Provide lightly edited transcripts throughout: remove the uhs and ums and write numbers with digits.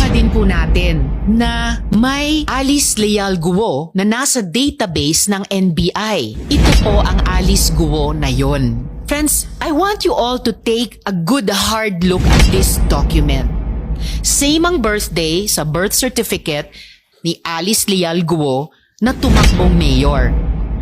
din po natin na may Alice Leal Guo na nasa database ng NBI. Ito po ang Alice Guo na yon. Friends, I want you all to take a good hard look at this document. Same ang birthday sa birth certificate ni Alice Leal Guo na tumakbong mayor.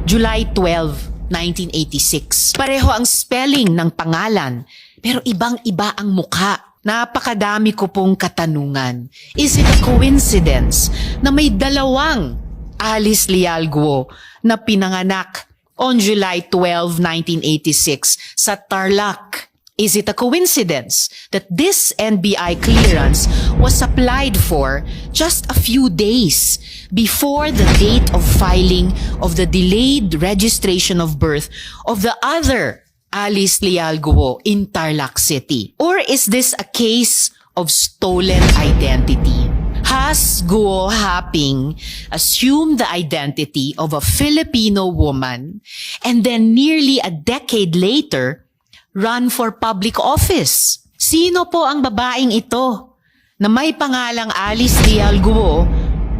July 12, 1986. Pareho ang spelling ng pangalan, pero ibang-iba ang mukha. Napakadami ko pong katanungan. Is it a coincidence na may dalawang Alice Leal Guo na pinanganak on July 12, 1986 sa Tarlac? Is it a coincidence that this NBI clearance was applied for just a few days before the date of filing of the delayed registration of birth of the other Alice Leal Guo in Tarlac City? Or is this a case of stolen identity? Has Guo Haping assumed the identity of a Filipino woman and then nearly a decade later run for public office? Sino po ang babaeng ito na may pangalang Alice Leal Guo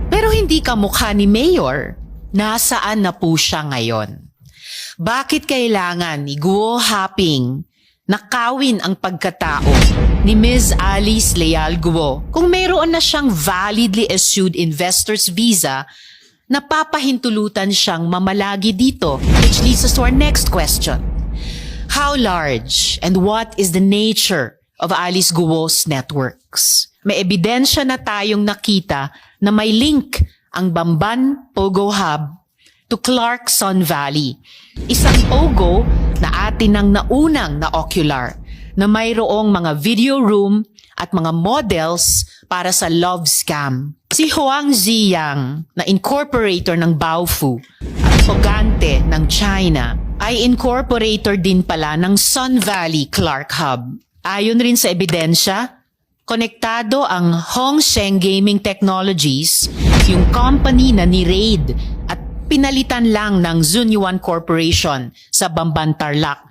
pero hindi kamukha ni Mayor? Nasaan na po siya ngayon? Bakit kailangan ni Guo Haping nakawin ang pagkatao ni Ms. Alice Leal Guo kung mayroon na siyang validly issued investor's visa na papahintulutan siyang mamalagi dito? Which leads us to our next question. How large and what is the nature of Alice Guo's networks? May ebidensya na tayong nakita na may link ang Bamban Pogo Hub to Clarkson Valley. Isang pogo na atin ang naunang na ocular na mayroong mga video room at mga models para sa love scam. Si Huang Ziyang na incorporator ng Baofu at Pogante ng China ay incorporator din pala ng Sun Valley Clark Hub. Ayon rin sa ebidensya, konektado ang Hongsheng Gaming Technologies, yung company na ni-raid at pinalitan lang ng Zunyuan Corporation sa Bamban Tarlac.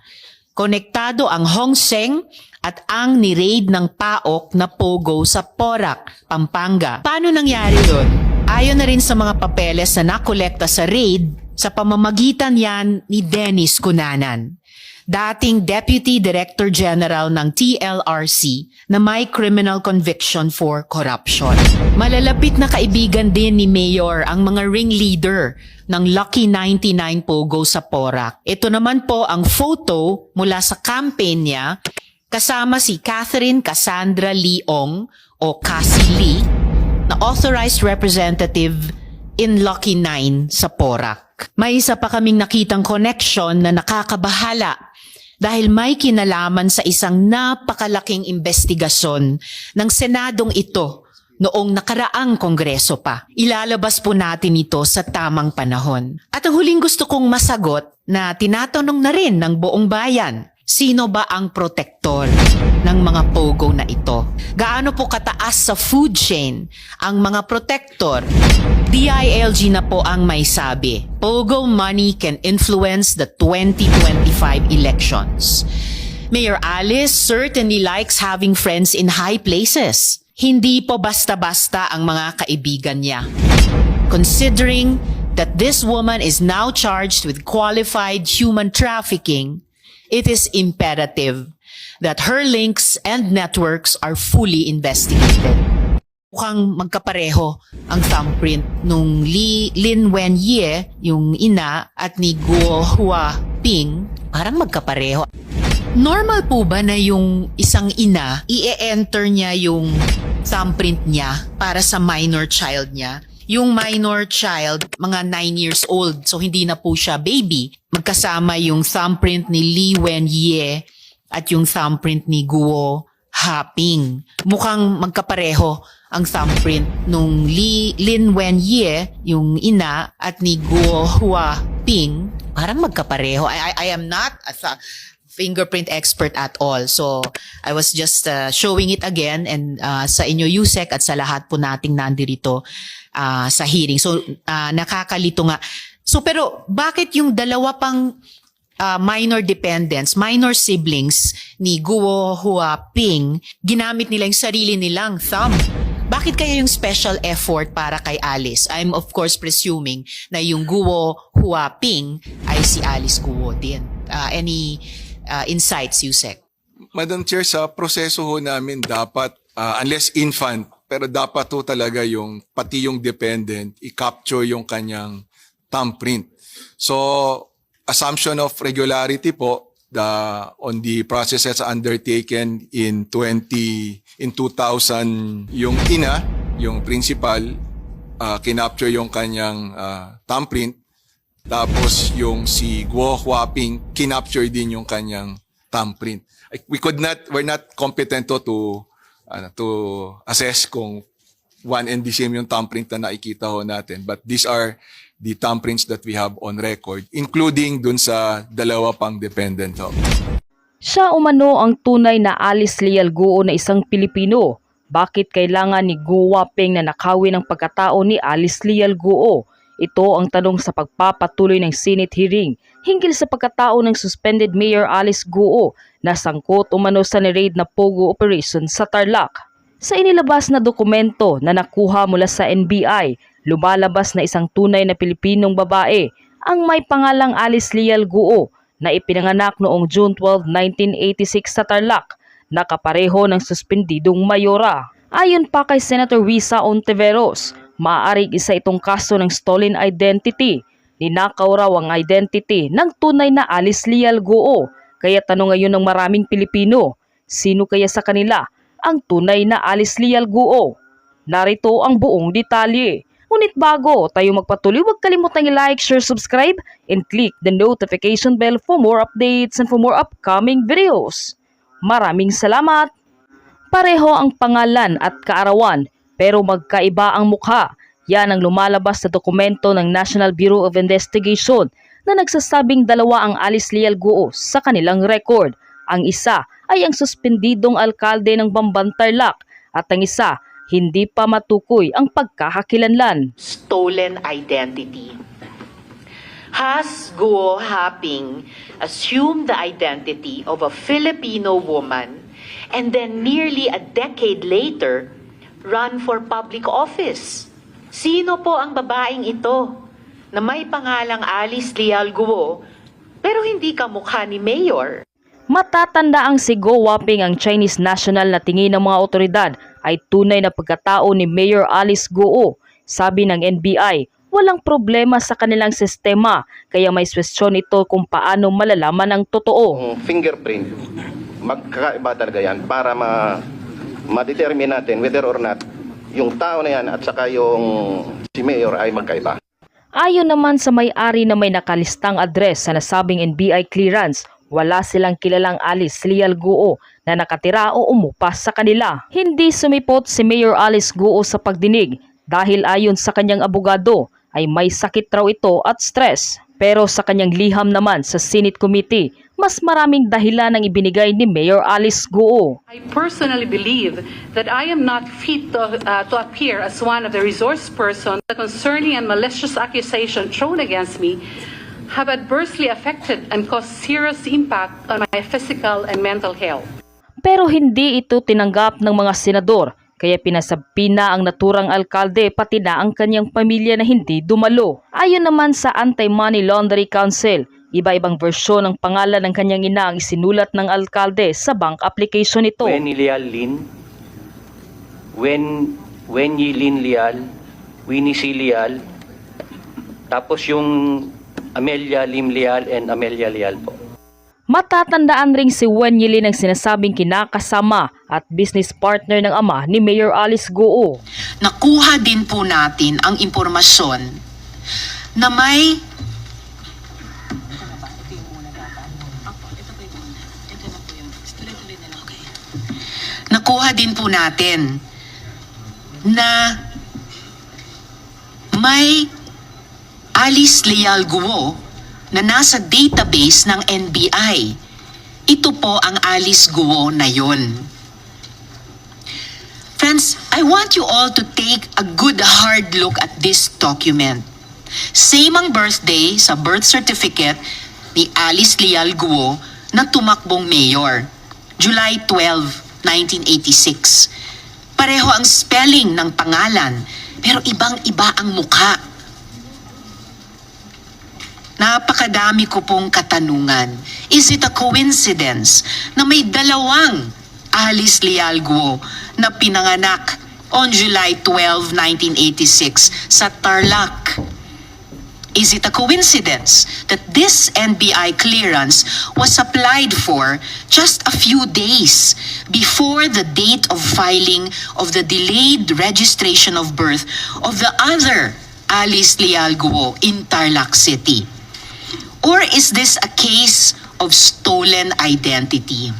Konektado ang Hongsheng at ang ni-raid ng PAOK na Pogo sa Porac, Pampanga. Paano nangyari yun? Ayon na rin sa mga papeles na nakolekta sa raid, sa pamamagitan yan ni Dennis Cunanan, dating Deputy Director General ng TLRC na may criminal conviction for corruption. Malalapit na kaibigan din ni Mayor ang mga ringleader ng Lucky 99 Pogo sa Porac. Ito naman po ang photo mula sa campaign niya kasama si Catherine Cassandra Leong o Cassie Lee na authorized representative in Lucky 9 sa Porac. May isa pa kaming nakitang connection na nakakabahala dahil may kinalaman sa isang napakalaking investigasyon ng Senadong ito noong nakaraang kongreso pa. Ilalabas po natin ito sa tamang panahon. At ang huling gusto kong masagot na tinatanong na rin ng buong bayan, sino ba ang protektor ng mga pogo na ito? Gaano po kataas sa food chain ang mga protektor? DILG na po ang may sabi. Pogo money can influence the 2025 elections. Mayor Alice certainly likes having friends in high places. Hindi po basta-basta ang mga kaibigan niya. Considering that this woman is now charged with qualified human trafficking, it is imperative that her links and networks are fully investigated. Mukhang magkapareho ang thumbprint nung Lin Wenye, yung ina, at ni Guo Huaping. Parang magkapareho. Normal po ba na yung isang ina, i-enter niya yung thumbprint niya para sa minor child niya? Yung minor child, mga 9 years old, so hindi na po siya baby. Magkasama yung thumbprint ni Li Wenye at yung thumbprint ni Guo Haping. Mukhang magkapareho ang thumbprint nung Lin Wenye, yung ina, at ni Guo Huaping. Parang magkapareho. I am not a fingerprint expert at all. So, I was just showing it again and sa inyo, Yusek, at sa lahat po nating nandirito sa hearing. So, nakakalito nga. So, pero bakit yung dalawa pang minor dependents, minor siblings ni Guo Huaping, ginamit nila yung sarili nilang thumb? Bakit kaya yung special effort para kay Alice? I'm of course presuming na yung Guo Huaping ay si Alice Guo din. Any insights, Yusek? Madam Chair, sa proseso ho namin dapat, unless infant, pero dapat ho talaga yung, pati yung dependent, i-capture yung kanyang thumbprint. So, assumption of regularity po, on the processes undertaken in 2000, yung ina, yung principal, kinapture yung kanyang thumbprint. Tapos yung si Guo Huaping, kinapture din yung kanyang thumbprint. We're not competent to assess kung one and the same yung thumbprint na nakikita ho natin. But these are the thumbprints that we have on record, including dun sa dalawa pang dependent ho. Siya umano ang tunay na Alice Leal Guo na isang Pilipino. Bakit kailangan ni Guo Huaping na nakawin ang pagkatao ni Alice Leal Guo? Ito ang tanong sa pagpapatuloy ng Senate hearing hinggil sa pagkatao ng suspended Mayor Alice Guo na sangkot umano sa ni-raid na Pogo operation sa Tarlac. Sa inilabas na dokumento na nakuha mula sa NBI, lumalabas na isang tunay na Pilipinong babae ang may pangalang Alice Leal Guo na ipinanganak noong June 12, 1986 sa Tarlac, na kapareho ng suspendidong mayora. Ayon pa kay Senator Risa Ontiveros, maaaring isa itong kaso ng stolen identity. Ninakaw raw ang identity ng tunay na Alice Leal Guo. Kaya tanong ngayon ng maraming Pilipino, sino kaya sa kanila ang tunay na Alice Leal Guo? Narito ang buong detalye. Ngunit bago tayo magpatuloy, huwag kalimutang i-like, share, subscribe, and click the notification bell for more updates and for more upcoming videos. Maraming salamat! Pareho ang pangalan at kaarawan pero magkaiba ang mukha. Yan ang lumalabas sa dokumento ng National Bureau of Investigation na nagsasabing dalawa ang Alice Leal Guo sa kanilang record. Ang isa ay ang suspendidong alkalde ng Bamban Tarlac at ang isa hindi pa matukoy ang pagkakakilanlan. Stolen identity. Has Guo Huaping assumed the identity of a Filipino woman and then nearly a decade later run for public office? Sino po ang babaeng ito na may pangalang Alice Leal Guo pero hindi kamukha ni Mayor? Matatanda ang si Guo Huaping ang Chinese national na tingin ng mga otoridad ay tunay na pagkatao ni Mayor Alice Guo. Sabi ng NBI, walang problema sa kanilang sistema kaya may question ito kung paano malalaman ang totoo. Fingerprint, magkakaiba talaga yan para ma-determine natin whether or not yung tao na yan at saka yung si Mayor ay magkaiba. Ayon naman sa may-ari na may nakalistang address sa nasabing NBI clearance, wala silang kilalang Alice Leal Guo na nakatira o umupas sa kanila. Hindi sumipot si Mayor Alice Guo sa pagdinig dahil ayon sa kanyang abogado ay may sakit raw ito at stress. Pero sa kanyang liham naman sa Senate Committee, mas maraming dahilan ang ibinigay ni Mayor Alice Guo. I personally believe that I am not fit to appear as one of the resource persons. The concerning and malicious accusation thrown against me have adversely affected and caused serious impact on my physical and mental health. Pero hindi ito tinanggap ng mga senador, kaya pinasabi na ang naturang alkalde pati na ang kanyang pamilya na hindi dumalo. Ayon naman sa Anti-Money Laundering Council, iba-ibang versyon ng pangalan ng kanyang ina ang isinulat ng alkalde sa bank application nito. Wenyi Lin Leal, Winnie C. Leal, tapos yung Amelia Lim Leal and Amelia Leal po. Matatandaan ring si Wenyi Lin ang sinasabing kinakasama at business partner ng ama ni Mayor Alice Guo. Nakuha din po natin ang impormasyon na may nakuha din po natin na may Alice Leal Guo na nasa database ng NBI. Ito po ang Alice Guo na yon. Friends, I want you all to take a good hard look at this document. Same ang birthday sa birth certificate ni Alice Leal Guo na tumakbong mayor, July 12, 1986. Pareho ang spelling ng pangalan, pero ibang-iba ang mukha. Napakadami ko pong katanungan. Is it a coincidence na may dalawang Alice Leal Guo na pinanganak on July 12, 1986 sa Tarlac? Is it a coincidence that this NBI clearance was applied for just a few days before the date of filing of the delayed registration of birth of the other Alice Leal Guo in Tarlac City? Or is this a case of stolen identity?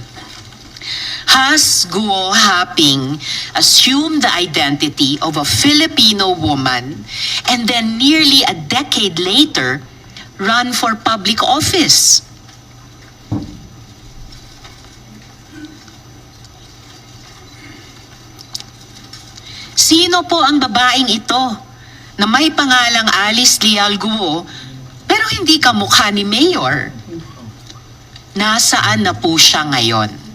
Has Guo Haping assumed the identity of a Filipino woman and then nearly a decade later run for public office? Sino po ang babaeng ito na may pangalang Alice Leal Guo pero hindi kamukha ni Mayor? Nasaan na po siya ngayon?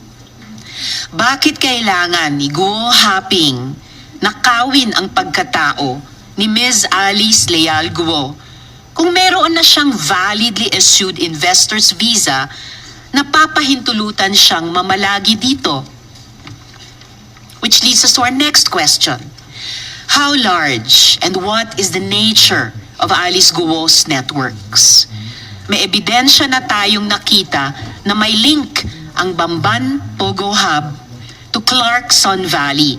Bakit kailangan ni Guo Haping nakawin ang pagkatao ni Ms. Alice Leal Guo kung meron na siyang validly issued investor's visa na papahintulutan siyang mamalagi dito? Which leads us to our next question. How large and what is the nature of Alice Guo's networks? May ebidensya na tayong nakita na may link ang Bamban Pogo Hub to Clarkson Valley,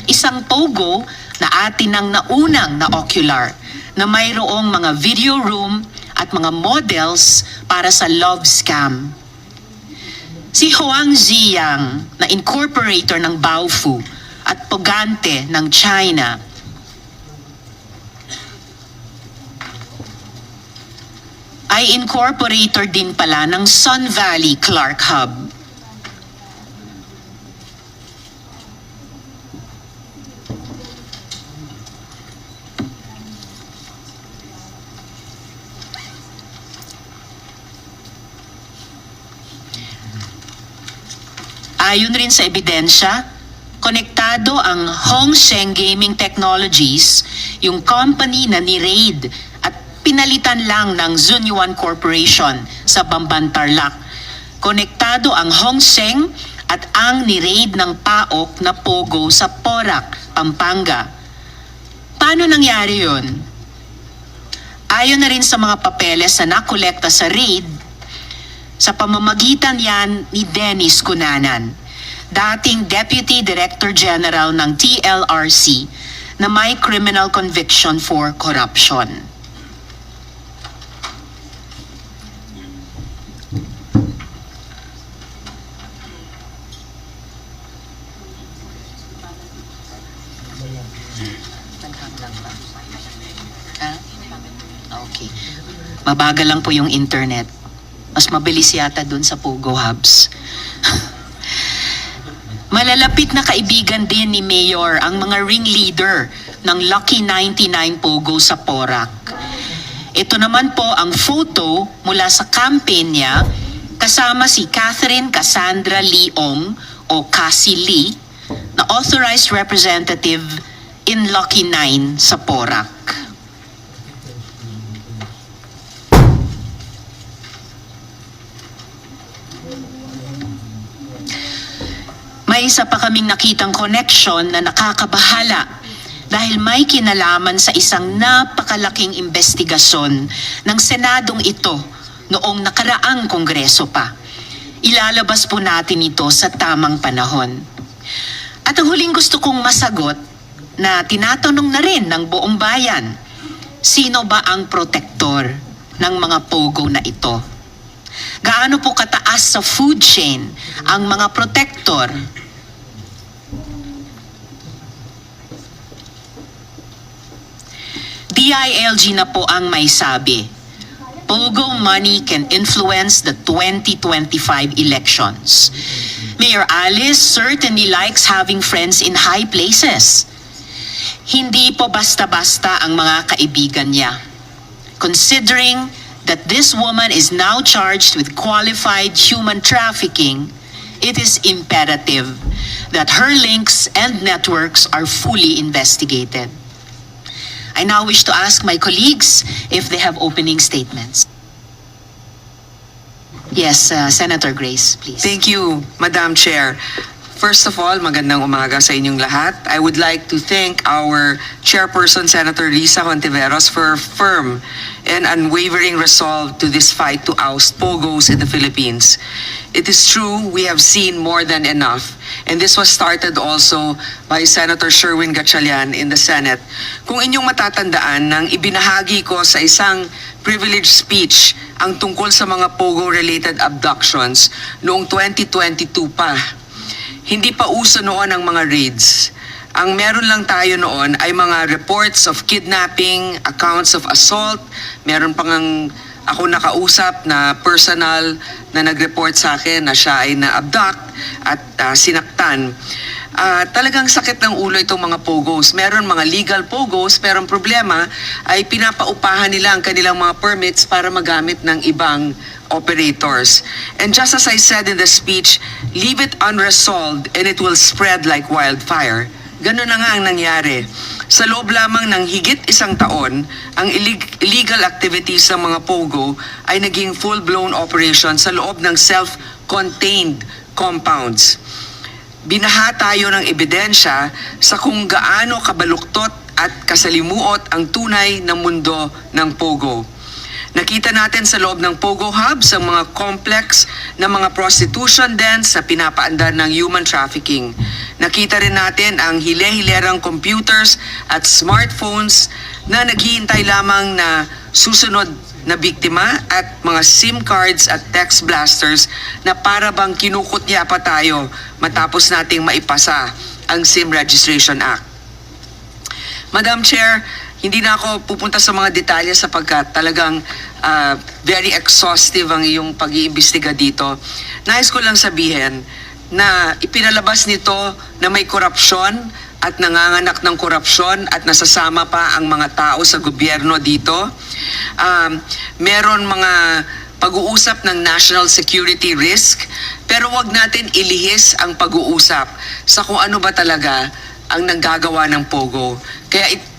isang pogo na atin ang naunang na ocular na mayroong mga video room at mga models para sa love scam. Si Huang Ziyang na incorporator ng Baofu at Pogante ng China ay incorporator din pala ng Sun Valley Clark Hub. Ayon rin sa ebidensya, konektado ang Hongsheng Gaming Technologies, yung company na ni-raid at pinalitan lang ng Zunyuan Corporation sa Bamban Tarlac. Konektado ang Hongsheng at ang ni-raid ng PAOK na Pogo sa Porac, Pampanga. Paano nangyari yun? Ayon na rin sa mga papeles na nakolekta sa raid, sa pamamagitan yan ni Dennis Cunanan, dating Deputy Director General ng TLRC na may criminal conviction for corruption. Okay. Mabagal lang po yung internet. Mas mabilis yata dun sa Pogo Hubs. Malalapit na kaibigan din ni Mayor ang mga ringleader ng Lucky 99 Pogo sa Porac. Ito naman po ang photo mula sa campaign niya kasama si Catherine Cassandra Leong o Cassie Lee na authorized representative in Lucky 9 sa Porac. May isa pa kaming nakitang connection na nakakabahala dahil may kinalaman sa isang napakalaking investigasyon ng Senadong ito noong nakaraang Kongreso pa. Ilalabas po natin ito sa tamang panahon. At ang huling gusto kong masagot na tinatanong na rin ng buong bayan, sino ba ang protektor ng mga pogo na ito? Gaano po kataas sa food chain ang mga protektor? DILG na po ang may sabi. Pogo money can influence the 2025 elections. Mayor Alice certainly likes having friends in high places. Hindi po basta-basta ang mga kaibigan niya. Considering that this woman is now charged with qualified human trafficking, it is imperative that her links and networks are fully investigated. I now wish to ask my colleagues if they have opening statements. Yes, Senator Grace, please. Thank you, Madam Chair. First of all, magandang umaga sa inyong lahat. I would like to thank our Chairperson, Senator Risa Hontiveros, for her firm and unwavering resolve to this fight to oust POGOs in the Philippines. It is true, we have seen more than enough, and this was started also by Senator Sherwin Gatchalian in the Senate. Kung inyong matatandaan, nang ibinahagi ko sa isang privileged speech ang tungkol sa mga POGO-related abductions noong 2022 pa, hindi pa uso noon ang mga raids. Ang meron lang tayo noon ay mga reports of kidnapping, accounts of assault, meron pang ako nakausap na personal na nag-report sa akin na siya ay na-abduct at sinaktan. Talagang sakit ng ulo itong mga POGOs. Meron mga legal POGOs, pero ang problema ay pinapaupahan nila ang kanilang mga permits para magamit ng ibang operators. And just as I said in the speech, leave it unresolved and it will spread like wildfire. Ganun na nga ang nangyari. Sa loob lamang ng higit isang taon, ang illegal activities ng mga POGO ay naging full-blown operation sa loob ng self-contained compounds. Binaha tayo ng ebidensya sa kung gaano kabaluktot at kasalimuot ang tunay na mundo ng POGO. Nakita natin sa loob ng POGO hubs ang mga complex na mga prostitution dens sa pinapaandar ng human trafficking. Nakita rin natin ang hile-hilerang computers at smartphones na naghihintay lamang na susunod na biktima at mga SIM cards at text blasters na para bang kinukutya pa tayo matapos nating maipasa ang SIM Registration Act. Madam Chair, hindi na ako pupunta sa mga detalye sapagkat talagang very exhaustive ang iyong pag-iimbestiga dito. Nais ko lang sabihin na ipinalabas nito na may korupsyon at nanganganak ng korupsyon at nasasama pa ang mga tao sa gobyerno dito. Meron mga pag-uusap ng national security risk, pero wag natin ilihis ang pag-uusap sa kung ano ba talaga ang nanggagawa ng POGO. Kaya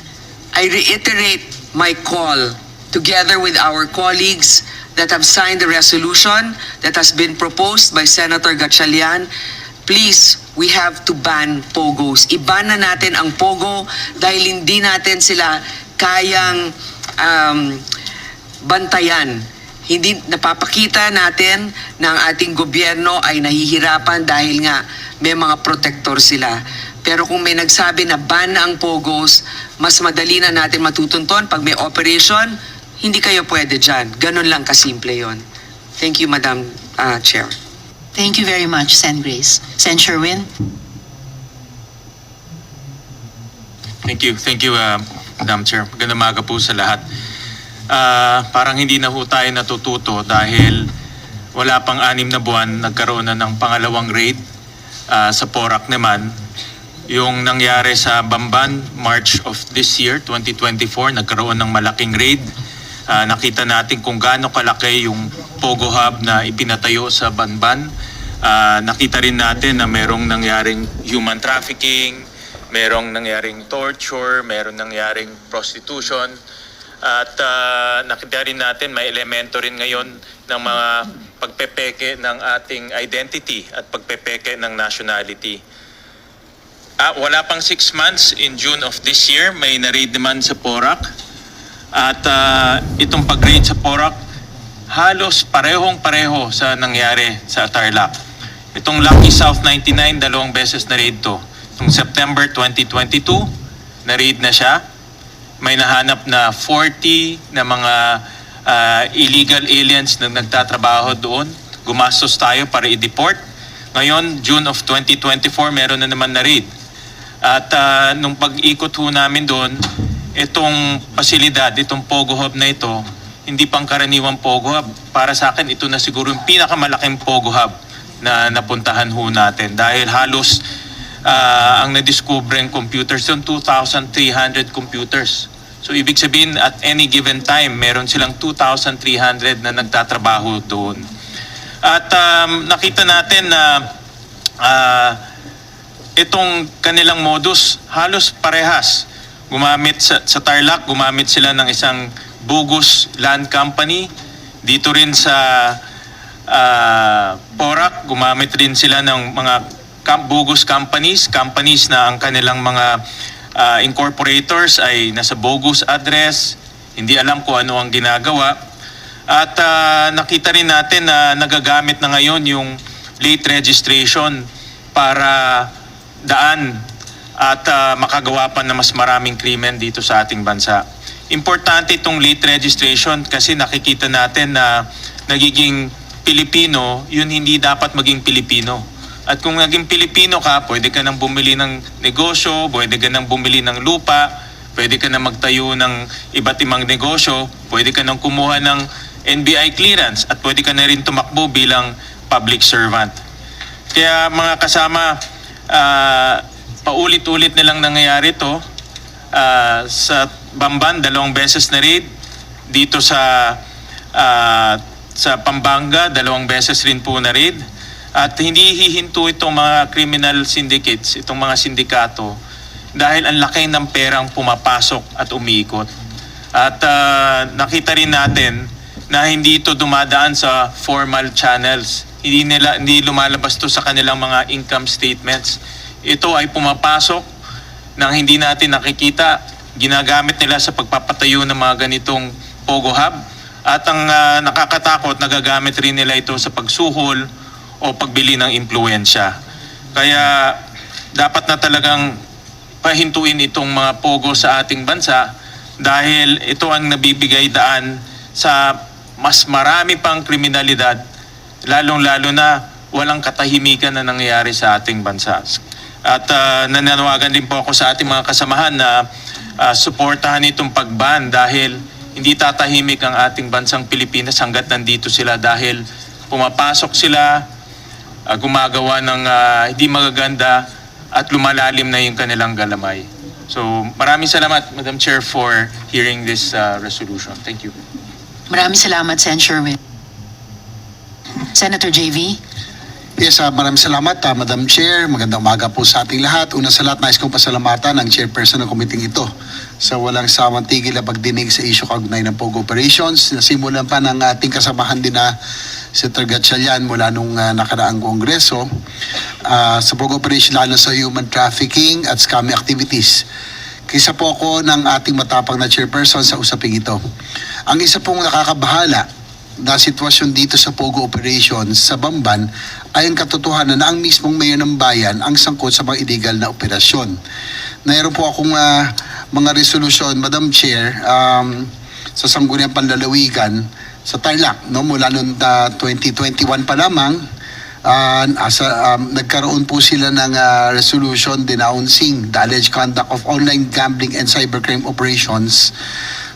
I reiterate my call together with our colleagues that have signed the resolution that has been proposed by Senator Gatchalian. Please, we have to ban POGOs. Iban na natin ang POGO dahil hindi natin sila kayang bantayan. Hindi napapakita natin na ang ating gobyerno ay nahihirapan dahil nga may mga protector sila. Pero kung may nagsabi na ban na ang POGOs, mas madali na natin matutunton. Pag may operation, hindi kayo pwede dyan. Ganun lang kasimple yon. Thank you, Madam Chair. Thank you very much, Sen. Grace. Sen. Sherwin? Thank you, Madam Chair. Magandang umaga po sa lahat. Parang hindi na ho tayo natututo dahil wala pang 6 na buwan, nagkaroon na ng pangalawang raid sa Porac naman. Yung nangyari sa Bamban, March of this year, 2024, nagkaroon ng malaking raid. Nakita natin kung gaano kalaki yung POGO hub na ipinatayo sa Bamban. Nakita rin natin na merong nangyaring human trafficking, merong nangyaring torture, merong nangyaring prostitution. At nakita rin natin may elemento rin ngayon ng mga pagpepeke ng ating identity at pagpepeke ng nationality. Wala pang 6 months, in June of this year, may na-raid naman sa Porac. At itong pag-raid sa Porac, halos parehong-pareho sa nangyari sa Tarlac. Itong Lucky South 99, 2 beses na-raid to. Noong September 2022, na-raid na siya. May nahanap na 40 na mga illegal aliens na nagtatrabaho doon. Gumastos tayo para i-deport. Ngayon, June of 2024, meron na naman na-raid. At nung pag-ikot ho namin doon, itong pasilidad, itong POGO hub na ito, hindi pang karaniwang POGO hub. Para sa akin, ito na siguro yung pinakamalaking POGO hub na napuntahan ho natin. Dahil halos ang nadiskubreng computers yung 2,300 computers. So ibig sabihin, at any given time, meron silang 2,300 na nagtatrabaho doon. At nakita natin na itong kanilang modus halos parehas. Gumamit sa Tarlac, gumamit sila ng isang bogus land company. Dito rin sa Porac, gumamit rin sila ng mga bogus companies na ang kanilang mga incorporators ay nasa bogus address, hindi alam kung ano ang ginagawa. At nakita rin natin na nagagamit na ngayon yung late registration para daan at makagawa pa na mas maraming krimen dito sa ating bansa. Importante itong late registration kasi nakikita natin na nagiging Pilipino, yun hindi dapat maging Pilipino. At kung naging Pilipino ka, pwede ka nang bumili ng negosyo, pwede ka nang bumili ng lupa, pwede ka nang magtayo ng iba't ibang negosyo, pwede ka nang kumuha ng NBI clearance at pwede ka na rin tumakbo bilang public servant. Kaya mga kasama, paulit-ulit nilang nangyayari ito. Sa Bamban, 2 beses na raid. Dito sa Pampanga, 2 beses rin po na raid. At hindi hihinto itong mga criminal syndicates, itong mga sindikato, dahil ang laki ng perang pumapasok at umiikot. At nakita rin natin na hindi ito dumadaan sa formal channels. Hindi lumalabas to sa kanilang mga income statements. Ito ay pumapasok nang hindi natin nakikita. Ginagamit nila sa pagpapatayo ng mga ganitong Pogo Hub. At ang nakakatakot, nagagamit rin nila ito sa pagsuhol o pagbili ng impluensya. Kaya dapat na talagang pahintuin itong mga Pogo sa ating bansa dahil ito ang nabibigay daan sa mas marami pang kriminalidad, lalong-lalo na walang katahimikan na nangyayari sa ating bansa. At nananawagan din po ako sa ating mga kasamahan na suportahan itong pagban dahil hindi tatahimik ang ating bansang Pilipinas hanggat nandito sila dahil pumapasok sila, gumagawa ng hindi magaganda at lumalalim na yung kanilang galamay. So maraming salamat, Madam Chair, for hearing this resolution. Thank you. Maraming salamat, Sen. Sherwin. Senator JV. Yes, maraming salamat, Madam Chair. Magandang umaga po sa ating lahat. Una sa lahat, nais kong pasalamatan ang chairperson ng committee ito sa walang sawang tigil na pagdinig sa issue kaugnay ng Pogo Operations. Nasimulan pa ng ating kasamahan din na Senator Gatchalian mula nung nakaraang kongreso sa Pogo Operation, lalo sa human trafficking at scamming activities. Kisa po ako ng ating matapang na chairperson sa usaping ito. Ang isa pong nakakabahala na sitwasyon dito sa Pogo Operations sa Bamban ay ang katotohanan na ang mismong mayor ng bayan ang sangkot sa mga illegal na operasyon. Mayroon po akong mga resolusyon, Madam Chair, sa Sangguniang Panlalawigan sa Tarlac, no? Mula noong 2021 pa lamang, nagkaroon po sila ng resolution denouncing the alleged conduct of online gambling and cybercrime operations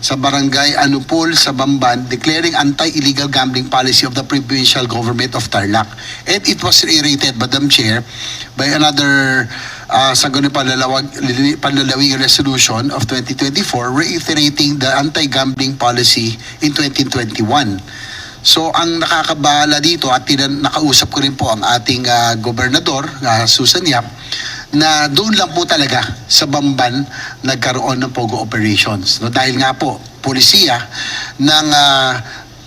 sa Barangay Anupol sa Bamban, declaring anti-illegal gambling policy of the provincial government of Tarlac. And it was reiterated, Madam Chair, by another Sangguniang Panlalawigan resolution of 2024 reiterating the anti-gambling policy in 2021. So ang nakakabahala dito at nakausap ko rin po ang ating gobernador, Susan Yap, na doon lang po talaga sa Bamban nagkaroon ng Pogo Operations. No? Dahil nga po, polisiya ng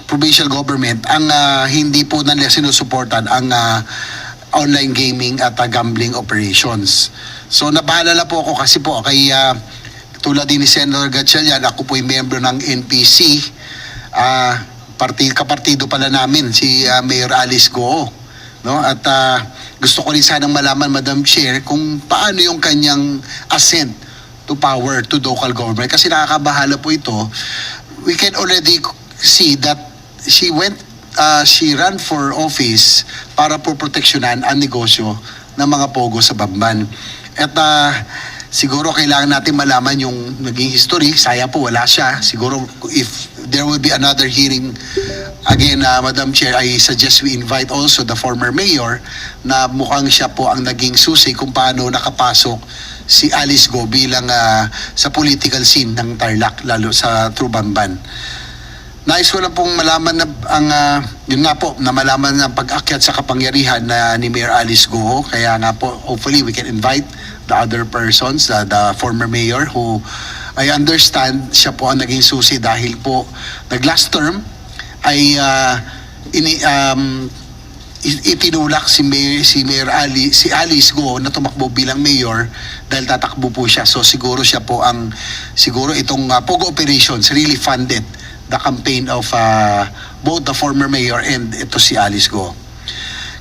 provincial government ang hindi po nila sinusuportan ang online gaming at gambling operations. So napaalala po ako kasi po kay tulad din ni Senator Gatchalian, ako po ay miyembro ng NPC, kapartido pala namin si Mayor Alice Goo, no? At gusto ko rin sanang malaman, Madam Chair, kung paano yung kanyang ascent to power to local government, kasi nakakabahala po ito. We can already see that she ran for office para po proteksyonan ang negosyo ng mga Pogo sa Bamban. At siguro kailangan natin malaman yung naging history. Sayang po wala siya. Siguro if there will be another hearing again, Madam Chair, I suggest we invite also the former mayor na mukhang siya po ang naging susi kung paano nakapasok si Alice Goo bilang sa political scene ng Tarlac, lalo sa True Bamban. Nais ko lang pong malaman na yun nga po, na malaman na pag-akyat sa kapangyarihan na ni Mayor Alice Guo. Kaya nga po, hopefully we can invite the other persons, the former mayor who I understand siya po ang naging susi dahil po nag-last term ay itinulak si Alice Guo na tumakbo bilang mayor dahil tatakbo po siya. So siguro siya po siguro itong Pogo operations really funded the campaign of both the former mayor and ito si Alice Guo.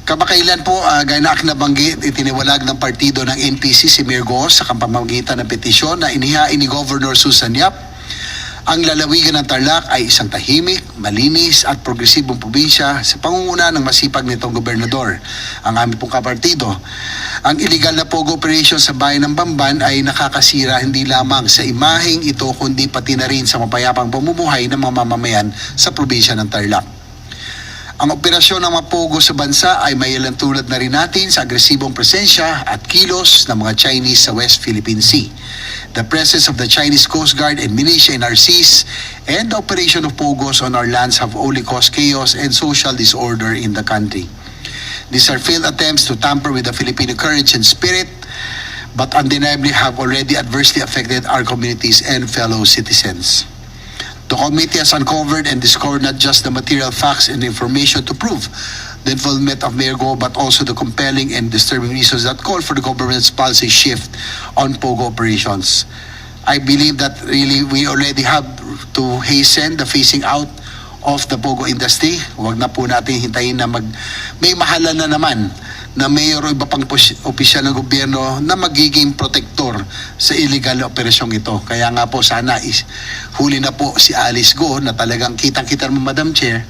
Kamakailan po, gaya na aking nabanggit, itiniwalag ng partido ng NPC si Mayor Guo sa pamamagitan ng petisyon na inihain ni Governor Susan Yap. Ang lalawigan ng Tarlac ay isang tahimik, malinis at progresibong probinsya sa pangunguna ng masipag nitong gobernador. Ang aming pong kapartido. Ang illegal na Pogo operation sa bayan ng Bamban ay nakakasira hindi lamang sa imaheng ito kundi pati na rin sa mapayapang pamumuhay ng mga mamamayan sa probinsya ng Tarlac. Ang operasyon ng mga Pogo sa bansa ay may tulad na rin natin sa agresibong presensya at kilos ng mga Chinese sa West Philippine Sea. The presence of the Chinese Coast Guard and militia in our seas and the operation of Pogos on our lands have only caused chaos and social disorder in the country. These are failed attempts to tamper with the Filipino courage and spirit, but undeniably have already adversely affected our communities and fellow citizens. The committee has uncovered and discovered not just the material facts and information to prove the involvement of Mayor Guo, but also the compelling and disturbing reasons that call for the government's policy shift on Pogo operations. I believe that really we already have to hasten the phasing out of the Pogo industry. Huwag na po natin hintayin na may mahalan na naman na mayor o iba pang opisyal ng gobyerno na magiging protektor sa illegal na operasyong ito. Kaya nga po sana huli na po si Alice Guo na talagang kitang-kita mo, Madam Chair,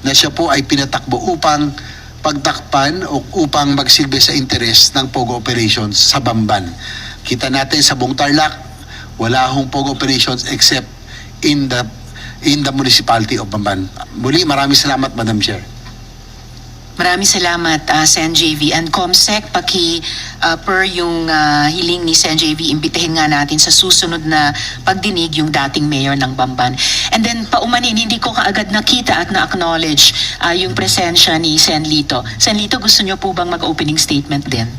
na siya po ay pinatakbo upang pagtakpan o upang magsilbi sa interes ng Pogo operations sa Bamban. Kita natin sa buong Tarlac, wala hong Pogo operations except in the municipality of Bamban. Muli, maraming salamat, Madam Chair. Maraming salamat, Sen JV. And Comsec, per yung hiling ni Sen JV, imbitahin nga natin sa susunod na pagdinig yung dating mayor ng Bamban. And then, paumanin, hindi ko kaagad nakita at na-acknowledge yung presensya ni Sen Lito. Sen Lito, gusto nyo po bang mag-opening statement din?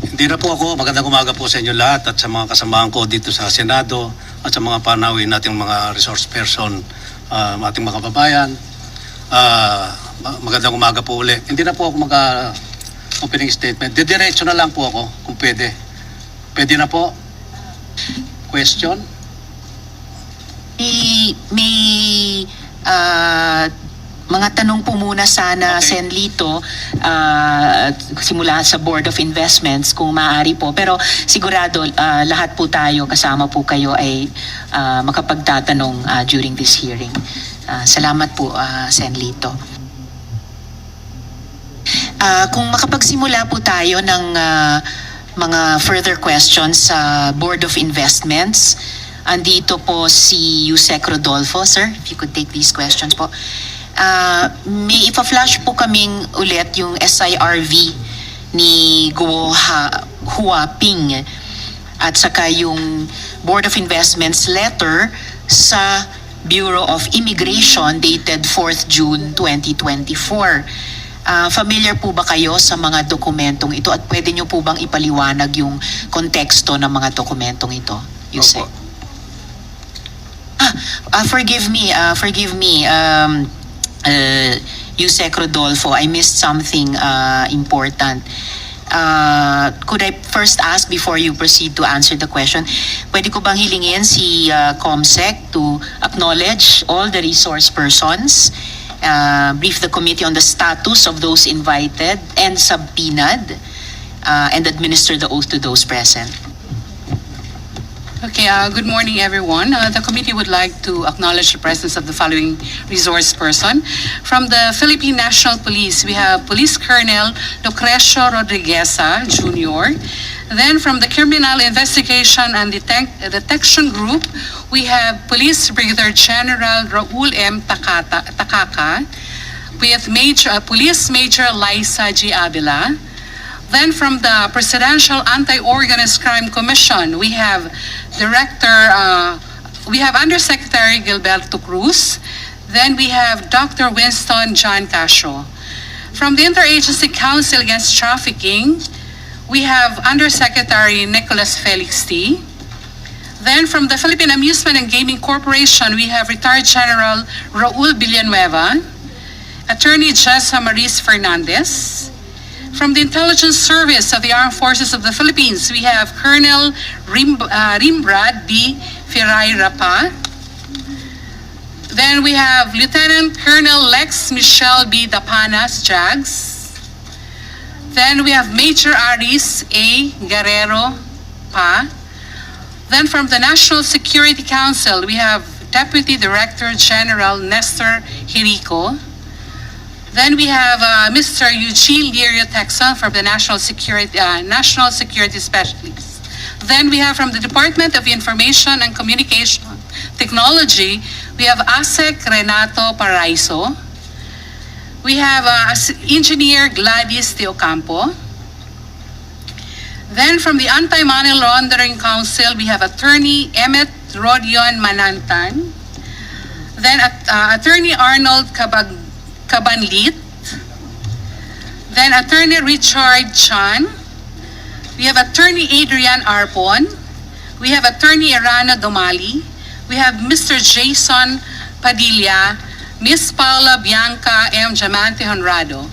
Hindi na po ako. Magandang umaga po sa inyo lahat at sa mga kasamahan ko dito sa Senado at sa mga panawin nating mga resource person, ating mga kababayan. Magandang umaga po uli. Hindi na po ako mag-opening statement. Didiretso na lang po ako kung pwede. Pwede na po? Question? May mga tanong po muna sana, Okay. Sen Lito, simula sa Board of Investments kung maaari po. Pero sigurado lahat po tayo, kasama po kayo ay makapagtatanong during this hearing. Salamat po, Sen Lito. Kung makapagsimula po tayo ng mga further questions sa Board of Investments, andito po si Yusek Rodolfo. Sir, if you could take these questions po. May ipa-flash po kaming ulit yung SIRV ni Guo Huaping at saka yung Board of Investments letter sa Bureau of Immigration dated 4th June 2024. Familiar po ba kayo sa mga dokumentong ito at pwede nyo po bang ipaliwanag yung konteksto ng mga dokumentong ito? Yusek. Forgive me, Yusek Rodolfo, I missed something important. Could I first ask before you proceed to answer the question, pwede ko bang hilingin si Comsec to acknowledge all the resource persons, brief the committee on the status of those invited and subpoenaed, and administer the oath to those present? Okay, good morning, everyone. The committee would like to acknowledge the presence of the following resource person. From the Philippine National Police, we have Police Colonel Lucrecio Rodrigueza, Jr. Then from the Criminal Investigation and Detection Group, we have Police Brigadier General Raul M. Takaka, with Police Major Liza G. Avila. Then from the Presidential Anti-Organized Crime Commission, we have Director we have Undersecretary Gilberto Cruz. Then we have Dr. Winston John Castro. From the Interagency Council Against Trafficking, we have Undersecretary Nicholas Felix T. Then from the Philippine Amusement and Gaming Corporation, we have Retired General Raul Villanueva, Attorney Jessa Maris Fernandez. From the Intelligence Service of the Armed Forces of the Philippines, we have Colonel Rimbrad B. Ferreira Pa. Then we have Lieutenant Colonel Lex Michelle B. Dapanas, JAGS. Then we have Major Aris A. Guerrero Pa. Then from the National Security Council, we have Deputy Director General Nestor Hirico. Then we have Mr. Eugene Lirio Texon from the National Security Specialist. Then we have from the Department of Information and Communication Technology, we have ASEC Renato Paraiso. We have Engineer Gladys De Ocampo. Then from the Anti-Money Laundering Council, we have Attorney Emmet Rodion Manantan. Then Attorney Arnold Cabanlit. Then Attorney Richard Chan. We have Attorney Adrian Arpon. We have Attorney Erana Domali. We have Mr. Jason Padilla, Miss Paula Bianca M. Diamante Honrado.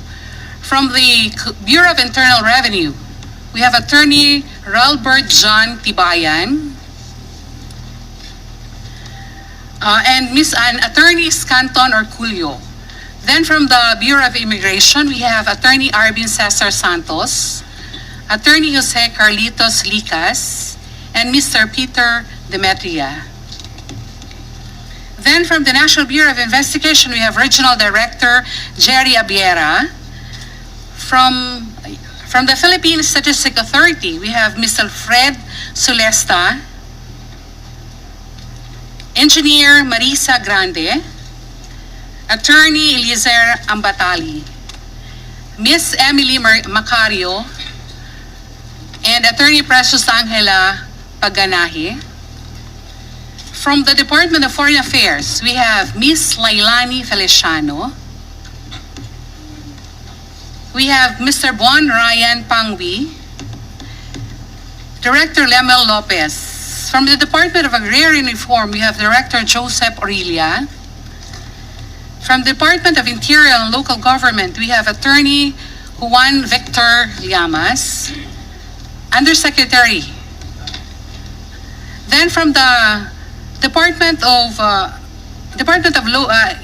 From the Bureau of Internal Revenue, we have Attorney Ralbert John Tibayan. And Attorney Scanton Orculio. Then from the Bureau of Immigration, we have Attorney Arvin Cesar Santos, Attorney Jose Carlitos Licas, and Mr. Peter Demetria. Then from the National Bureau of Investigation, we have Regional Director Jerry Abiera. From the Philippine Statistic Authority, we have Mr. Fred Sulesta, Engineer Marisa Grande, Attorney Eliezer Ambatali, Miss Emily Macario, and Attorney Precious Angela Paganahi. From the Department of Foreign Affairs, we have Miss Lailani Feliciano. We have Mr. Bon Ryan Pangwi, Director Lemel Lopez. From the Department of Agrarian Reform, we have Director Joseph Aurelia. From the Department of Interior and Local Government, we have Attorney Juan Victor Llamas, Undersecretary. Then from the Department of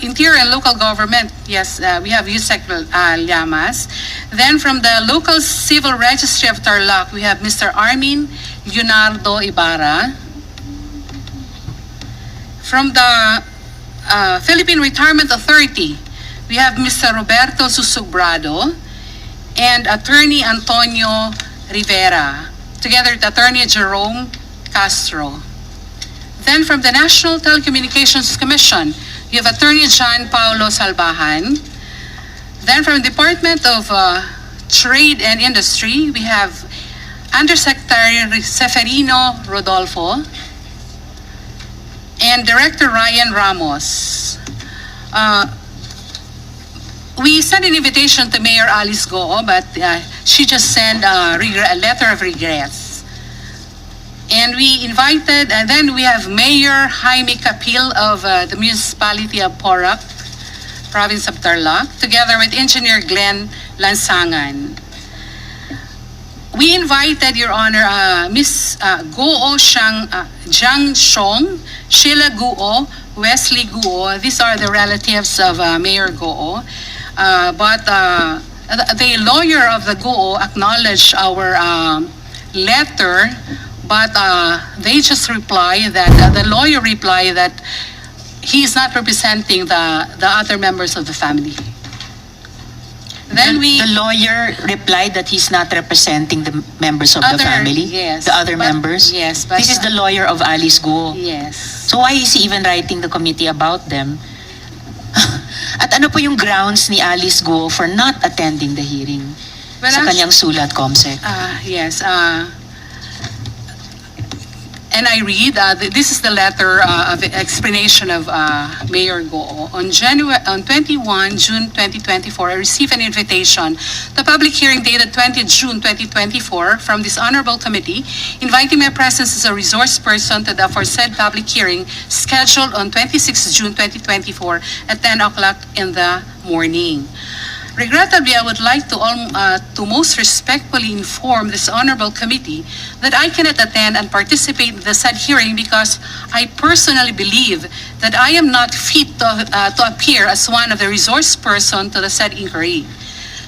Interior and Local Government, yes, we have Yusek Llamas. Then from the Local Civil Registry of Tarlac, we have Mr. Armin Leonardo Ibarra. From the Philippine Retirement Authority, we have Mr. Roberto Susubrado and Attorney Antonio Rivera, together with Attorney Jerome Castro. Then from the National Telecommunications Commission, we have Attorney John Paulo Salbahan. Then from the Department of Trade and Industry, we have Undersecretary Seferino Rodolfo and Director Ryan Ramos. We sent an invitation to Mayor Alice Goo, but she just sent a letter of regrets. And we invited, and then we have Mayor Jaime Capil of the municipality of Porac, province of Tarlac, together with Engineer Glenn Lansangan. We invited, Your Honor, Miss Goo Jiang Shong, Sheila Goo, Wesley Goo. These are the relatives of Mayor Goo. But the lawyer of the Goo acknowledged our letter, but they just reply that, the lawyer replied that he is not representing the other members of the family. Then the lawyer replied that he's not representing the members of the family? Yes. The other members? Yes. But, This is the lawyer of Alice Goo. Yes. So why is he even writing the committee about them? At ano po yung grounds ni Alice Goo for not attending the hearing sa kanyang sulat, Comsec? Yes. And I read, this is the letter of explanation of Mayor Go. On 21 June 2024, I received an invitation to a public hearing dated 20 June 2024 from this honorable committee, inviting my presence as a resource person to the aforesaid public hearing scheduled on 26 June 2024 at 10 o'clock in the morning. Regrettably, I would like to most respectfully inform this honorable committee that I cannot attend and participate in the said hearing because I personally believe that I am not fit to appear as one of the resource person to the said inquiry.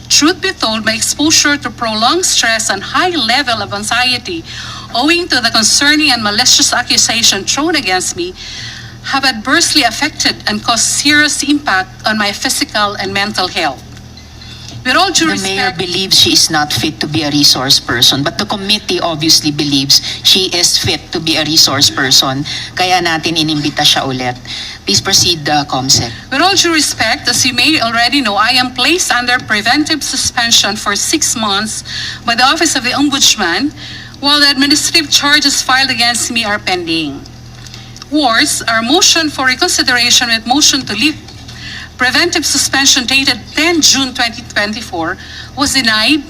Truth be told, my exposure to prolonged stress and high level of anxiety owing to the concerning and malicious accusation thrown against me have adversely affected and caused serious impact on my physical and mental health. With all due The mayor respect, believes she is not fit to be a resource person, but the committee obviously believes she is fit to be a resource person. Kaya natin inimbita siya ulit. Please proceed, Comsec. with all due respect, as you may already know, I am placed under preventive suspension for 6 months by the Office of the Ombudsman, while the administrative charges filed against me are pending. Worse, our motion for reconsideration with motion to lift preventive suspension dated 10 June 2024 was denied,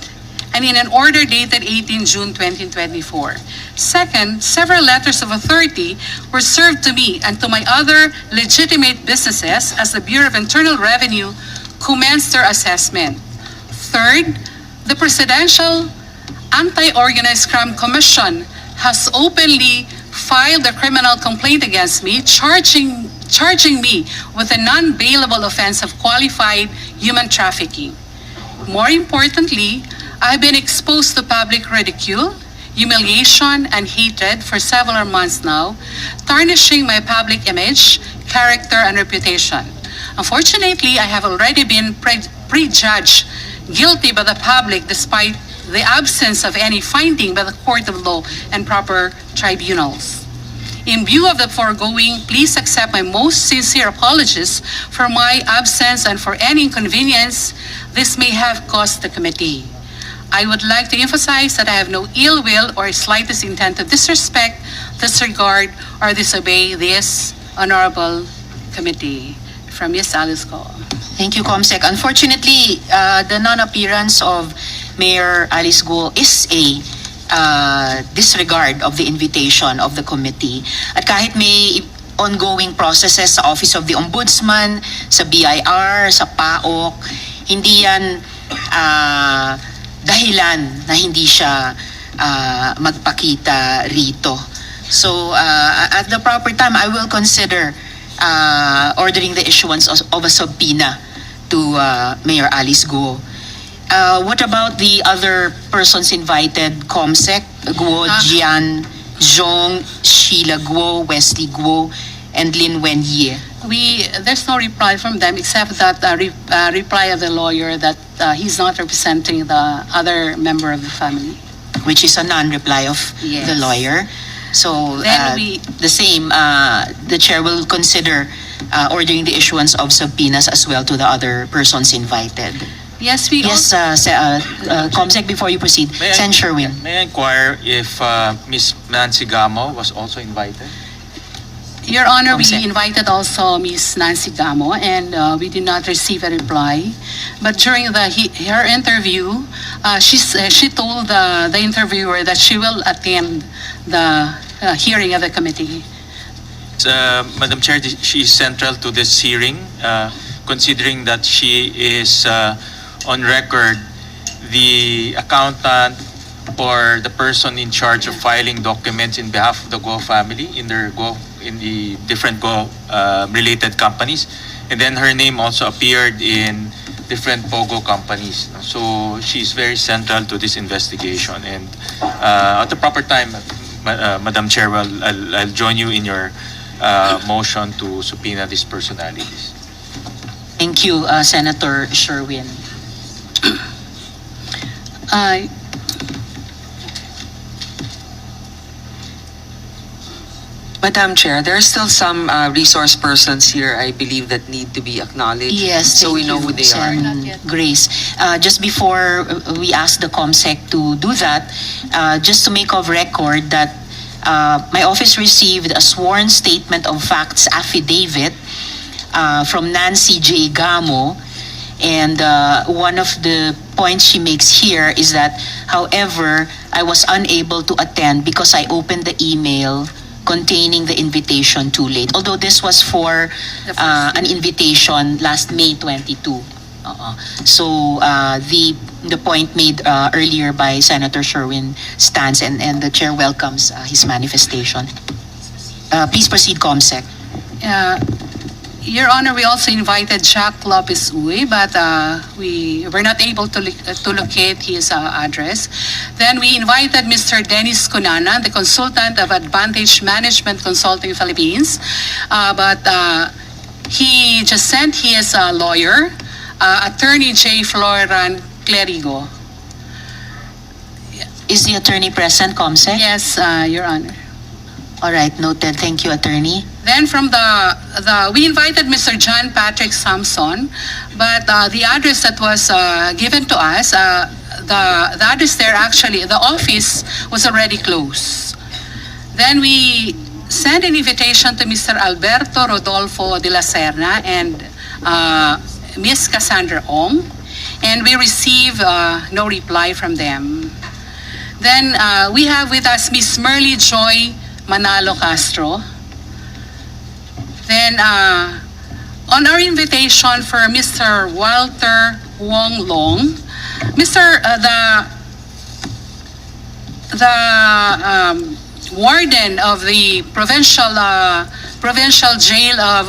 and in an order dated 18 June 2024. Second, several letters of authority were served to me and to my other legitimate businesses as the Bureau of Internal Revenue commenced their assessment. Third, the Presidential Anti-Organized Crime Commission has openly filed a criminal complaint against me, charging me with a non-bailable offense of qualified human trafficking. More importantly, I've been exposed to public ridicule, humiliation, and hatred for several months now, tarnishing my public image, character, and reputation. Unfortunately, I have already been prejudged guilty by the public despite the absence of any finding by the court of law and proper tribunals. In view of the foregoing, please accept my most sincere apologies for my absence and for any inconvenience this may have caused the committee. I would like to emphasize that I have no ill will or slightest intent to disrespect, disregard, or disobey this honorable committee. From Ms. Alice Go. Thank you, Comsec. Unfortunately, the non-appearance of Mayor Alice Go is a disregard of the invitation of the committee. At kahit may ongoing processes sa Office of the Ombudsman, sa BIR, sa PAOK, hindi yan dahilan na hindi siya magpakita rito. So, at the proper time, I will consider ordering the issuance of a subpoena to Mayor Alice Go. What about the other persons invited? Comsec, Guo Jian, Zhong, Sheila Guo, Wesley Guo, and Lin Wenye. There's no reply from them except that reply of the lawyer that he's not representing the other member of the family. Which is a non-reply of Yes. the lawyer. So Then the same, the chair will consider ordering the issuance of subpoenas as well to the other persons invited. Yes, we Yes, Comsec, before you proceed, Sen Sherwin. May I inquire if Ms. Nancy Gamo was also invited? Your Honor, we Comsec. invited also Ms. Nancy Gamo, and we did not receive a reply. But during her interview, she told the interviewer that she will attend the hearing of the committee. Madam Chair, she is central to this hearing, considering that she is on record the accountant or the person in charge of filing documents in behalf of the Go family in the different Go related companies, and then her name also appeared in different POGO companies. So she's very central to this investigation, and at the proper time, Madam Chair, I'll join you in your motion to subpoena these personalities. Thank you, Senator Sherwin. Madam Chair, there are still some resource persons here, I believe, that need to be acknowledged. Yes, so we thank know you, who they are. Sen. Grace. Just before we ask the COMSEC to do that, just to make of record that my office received a sworn statement of facts affidavit from Nancy J. Gamo, and one of the points she makes here is that, however, I was unable to attend because I opened the email containing the invitation too late. Although this was for an invitation last May 22. So the point made earlier by Senator Sherwin stands, and the chair welcomes his manifestation. Please proceed, ComSec. Your Honor, we also invited Jack Lopez Uy, but we were not able to locate his address. Then we invited Mr. Dennis Cunana, the consultant of Advantage Management Consulting Philippines, but he just sent his lawyer, Attorney J. Floran Clerigo. Is the attorney present, ComSec? Yes, Your Honor. All right, noted. Thank you, attorney. Then from we invited Mr. John Patrick Sampson, but the address that was given to us, the address there actually, the office was already closed. Then we sent an invitation to Mr. Alberto Rodolfo de la Serna and Ms. Cassandra Ong, and we received no reply from them. Then we have with us Ms. Merly Joy Manalo Castro. Then, on our invitation for Mr. Walter Wong Long, the warden of the provincial jail of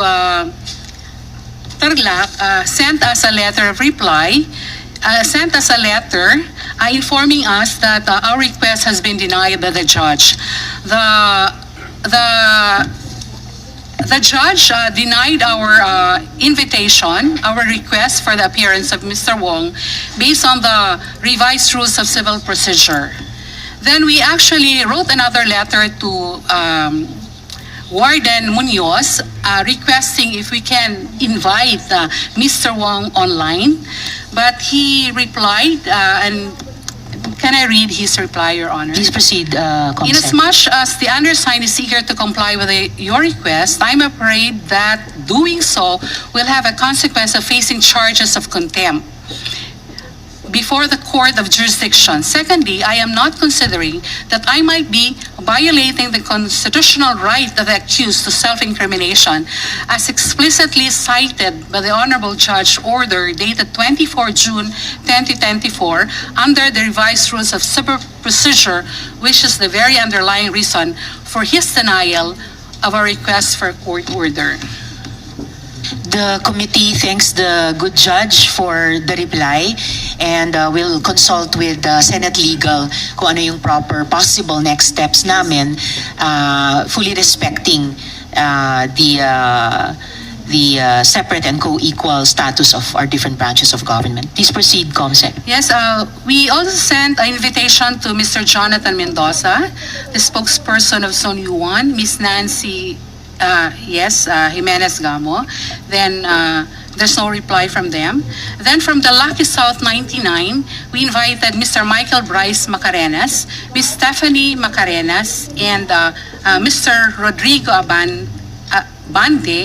Tarlac sent us a letter of reply, informing us that our request has been denied by the judge. The judge denied our invitation, our request for the appearance of Mr. Wong based on the revised rules of civil procedure. Then we actually wrote another letter to Warden Munoz requesting if we can invite Mr. Wong online, but he replied, and can I read his reply, Your Honor? Please proceed, ComSec. Inasmuch as the undersigned is eager to comply with your request, I'm afraid that doing so will have a consequence of facing charges of contempt before the court of jurisdiction. Secondly, I am not considering that I might be violating the constitutional right of the accused to self-incrimination as explicitly cited by the Honorable Judge Order dated 24 June 2024 under the revised rules of civil procedure, which is the very underlying reason for his denial of a request for court order. The committee thanks the good judge for the reply, and we'll consult with Senate Legal kung ano yung proper possible next steps namin, fully respecting the separate and co-equal status of our different branches of government. Please proceed, ComSec. Yes, we also sent an invitation to Mr. Jonathan Mendoza, the spokesperson of Zone U1, Ms. Nancy Jimenez Gamo. Then there's no reply from them. Then from the Lucky South 99, we invited Mr. Michael Bryce Macarenas, Ms. Stephanie Macarenas, and Mr. Rodrigo Bande,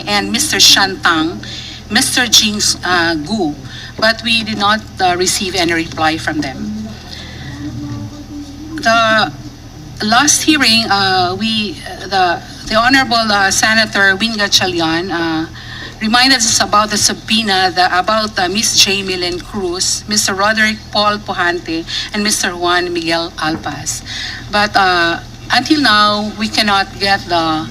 and Mr. Shantang, Mr. Jings Gu, but we did not receive any reply from them. The last hearing, the Honorable Senator Win Gatchalian reminded us about the subpoena about Ms. Jamie Lynn Cruz, Mr. Roderick Paul Pujante, and Mr. Juan Miguel Alpaz. But until now, we cannot get the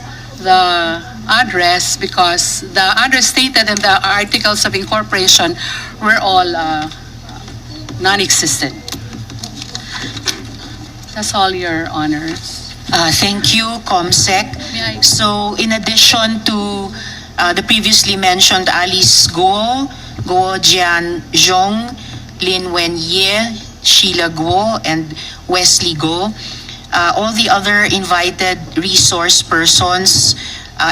address because the address stated in the articles of incorporation were all non-existent. That's all, Your Honors. Thank you, ComSec. So, in addition to the previously mentioned Alice Guo, Jian Zhong, Lin Wenye, Sheila Guo, and Wesley Guo, all the other invited resource persons,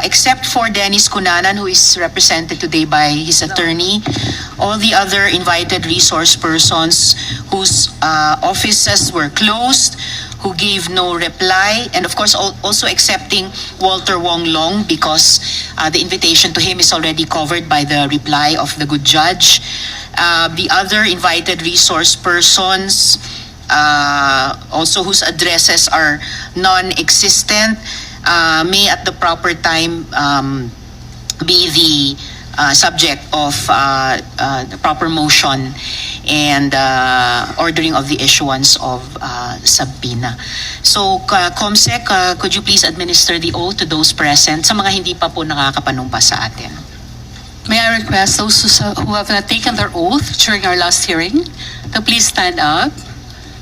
except for Dennis Cunanan, who is represented today by his attorney, all the other invited resource persons whose offices were closed who gave no reply, and of course also accepting Walter Wong Long because the invitation to him is already covered by the reply of the good judge. The other invited resource persons, also whose addresses are non-existent, may at the proper time be the subject of the proper motion and ordering of the issuance of subpoena. So, Comsec, could you please administer the oath to those present sa mga hindi pa po nakakapanumpa sa atin? May I request those who have not taken their oath during our last hearing to please stand up,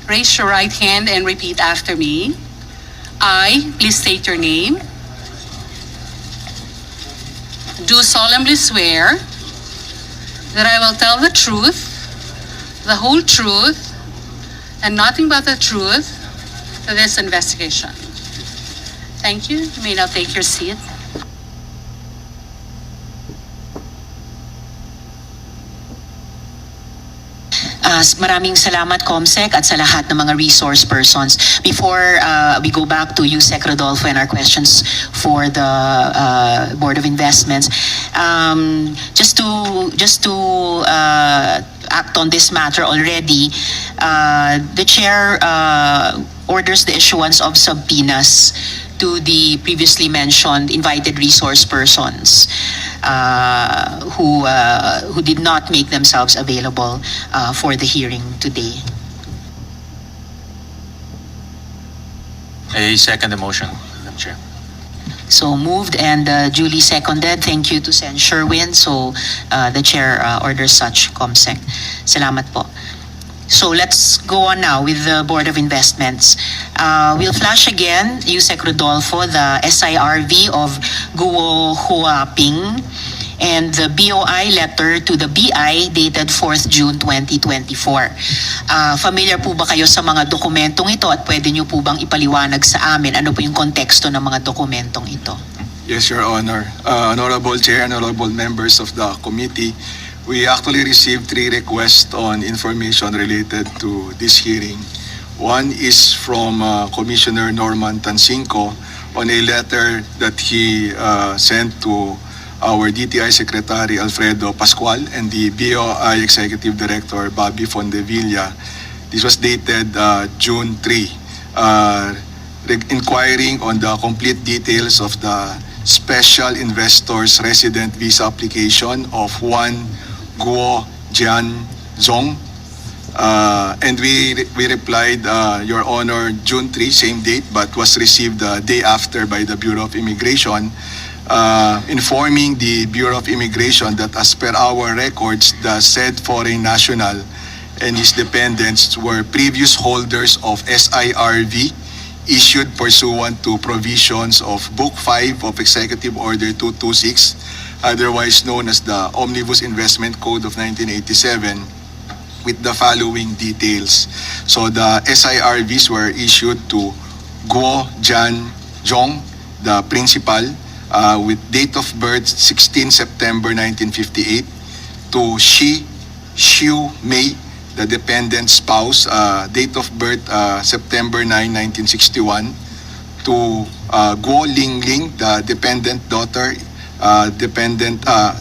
raise your right hand and repeat after me. I, please state your name, do solemnly swear that I will tell the truth, the whole truth, and nothing but the truth to this investigation. Thank you. You may now take your seat. Maraming salamat, Comsec, at sa lahat ng mga resource persons. Before we go back to you, Sec Rodolfo, and our questions for the Board of Investments, just to act on this matter already, the Chair orders the issuance of subpoenas to the previously mentioned invited resource persons who did not make themselves available for the hearing today. I second the motion, Madam Chair. So moved and duly seconded. Thank you to Sen. Sherwin. So the Chair orders such, Comsec. Salamat po. So let's go on now with the Board of Investments. We'll flash again, Yusek Rodolfo, the SIRV of Guo Huaping and the BOI letter to the BI dated 4th June 2024. Familiar po ba kayo sa mga dokumentong ito at pwede niyo po bang ipaliwanag sa amin ano po yung konteksto ng mga dokumentong ito? Yes, Your Honor. Honorable Chair, honorable members of the committee, we actually received 3 requests on information related to this hearing. One is from Commissioner Norman Tansinco on a letter that he sent to our DTI Secretary Alfredo Pascual and the BOI Executive Director Bobby Fondevilla. This was dated June 3, inquiring on the complete details of the Special Investors Resident Visa application of one Guo Jian Zong. And we replied, Your Honor, June 3, same date, but was received the day after by the Bureau of Immigration, informing the Bureau of Immigration that as per our records, the said foreign national and his dependents were previous holders of SIRV issued pursuant to provisions of Book 5 of Executive Order 226, otherwise known as the Omnibus Investment Code of 1987, with the following details. So the SIRVs were issued to Guo Jian Zhong, the principal, with date of birth 16 September 1958, to Shi Xiu Mei, the dependent spouse, date of birth September 9, 1961, to Guo Lingling, the dependent daughter,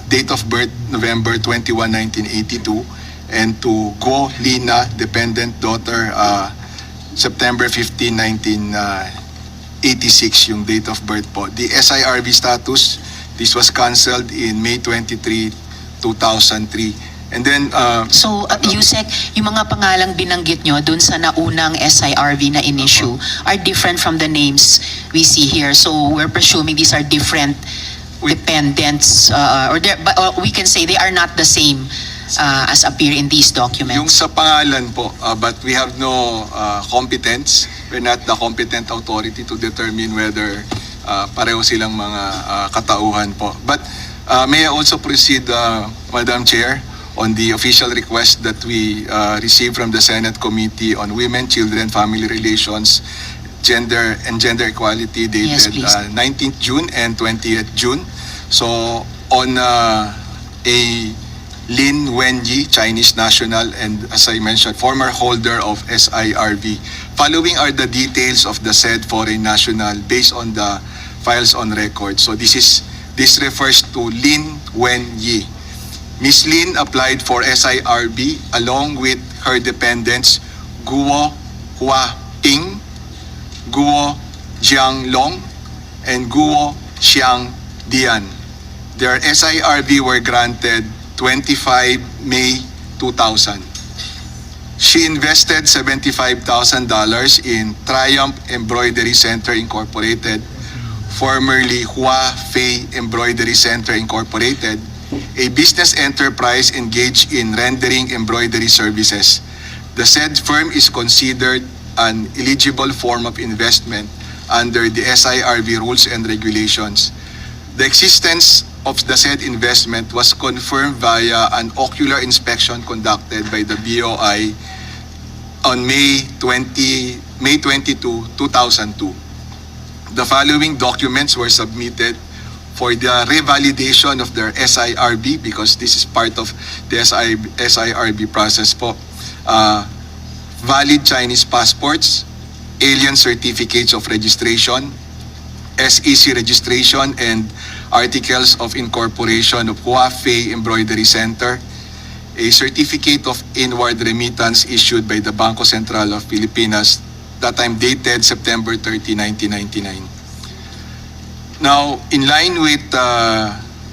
date of birth November 21, 1982, and to Guo Lina, dependent daughter, September 15, 1986, yung date of birth po. The SIRV status, this was cancelled in May 23, 2003. And then, Yusek, yung mga pangalang binanggit nyo dun sa naunang SIRV na in-issue are different from the names we see here. So we're presuming these are different dependents, or we can say they are not the same as appear in these documents. yung sa pangalan po, but we have no competence. We're not the competent authority to determine whether pareho silang mga katauhan po. But may I also proceed, Madam Chair, on the official request that we received from the Senate Committee on Women, Children, Family Relations, Gender and Gender Equality dated 19th June and 20th June. So on a Lin Wenyi, Chinese national, and as I mentioned, former holder of SIRV Following are the details of the said foreign national based on the files on record. So this refers to Lin Wen Yi. Ms. Lin applied for SIRB along with her dependents Guo Hua Ping, Guo Jianglong, and Guo Xiang Dian. Their SIRB were granted 25 May 2000. She invested $75,000 in Triumph Embroidery Center Incorporated, formerly Hua Fei Embroidery Center Incorporated, a business enterprise engaged in rendering embroidery services. The said firm is considered an eligible form of investment under the SIRB rules and regulations. The existence of the said investment was confirmed via an ocular inspection conducted by the BOI on May 22, 2002. The following documents were submitted for the revalidation of their SIRB because this is part of the SIRB process po. Valid Chinese passports, alien certificates of registration, SEC registration, and articles of incorporation of Hua Fei Embroidery Center, a certificate of inward remittance issued by the Bangko Sentral of Pilipinas, that time dated September 30, 1999. Now, in line with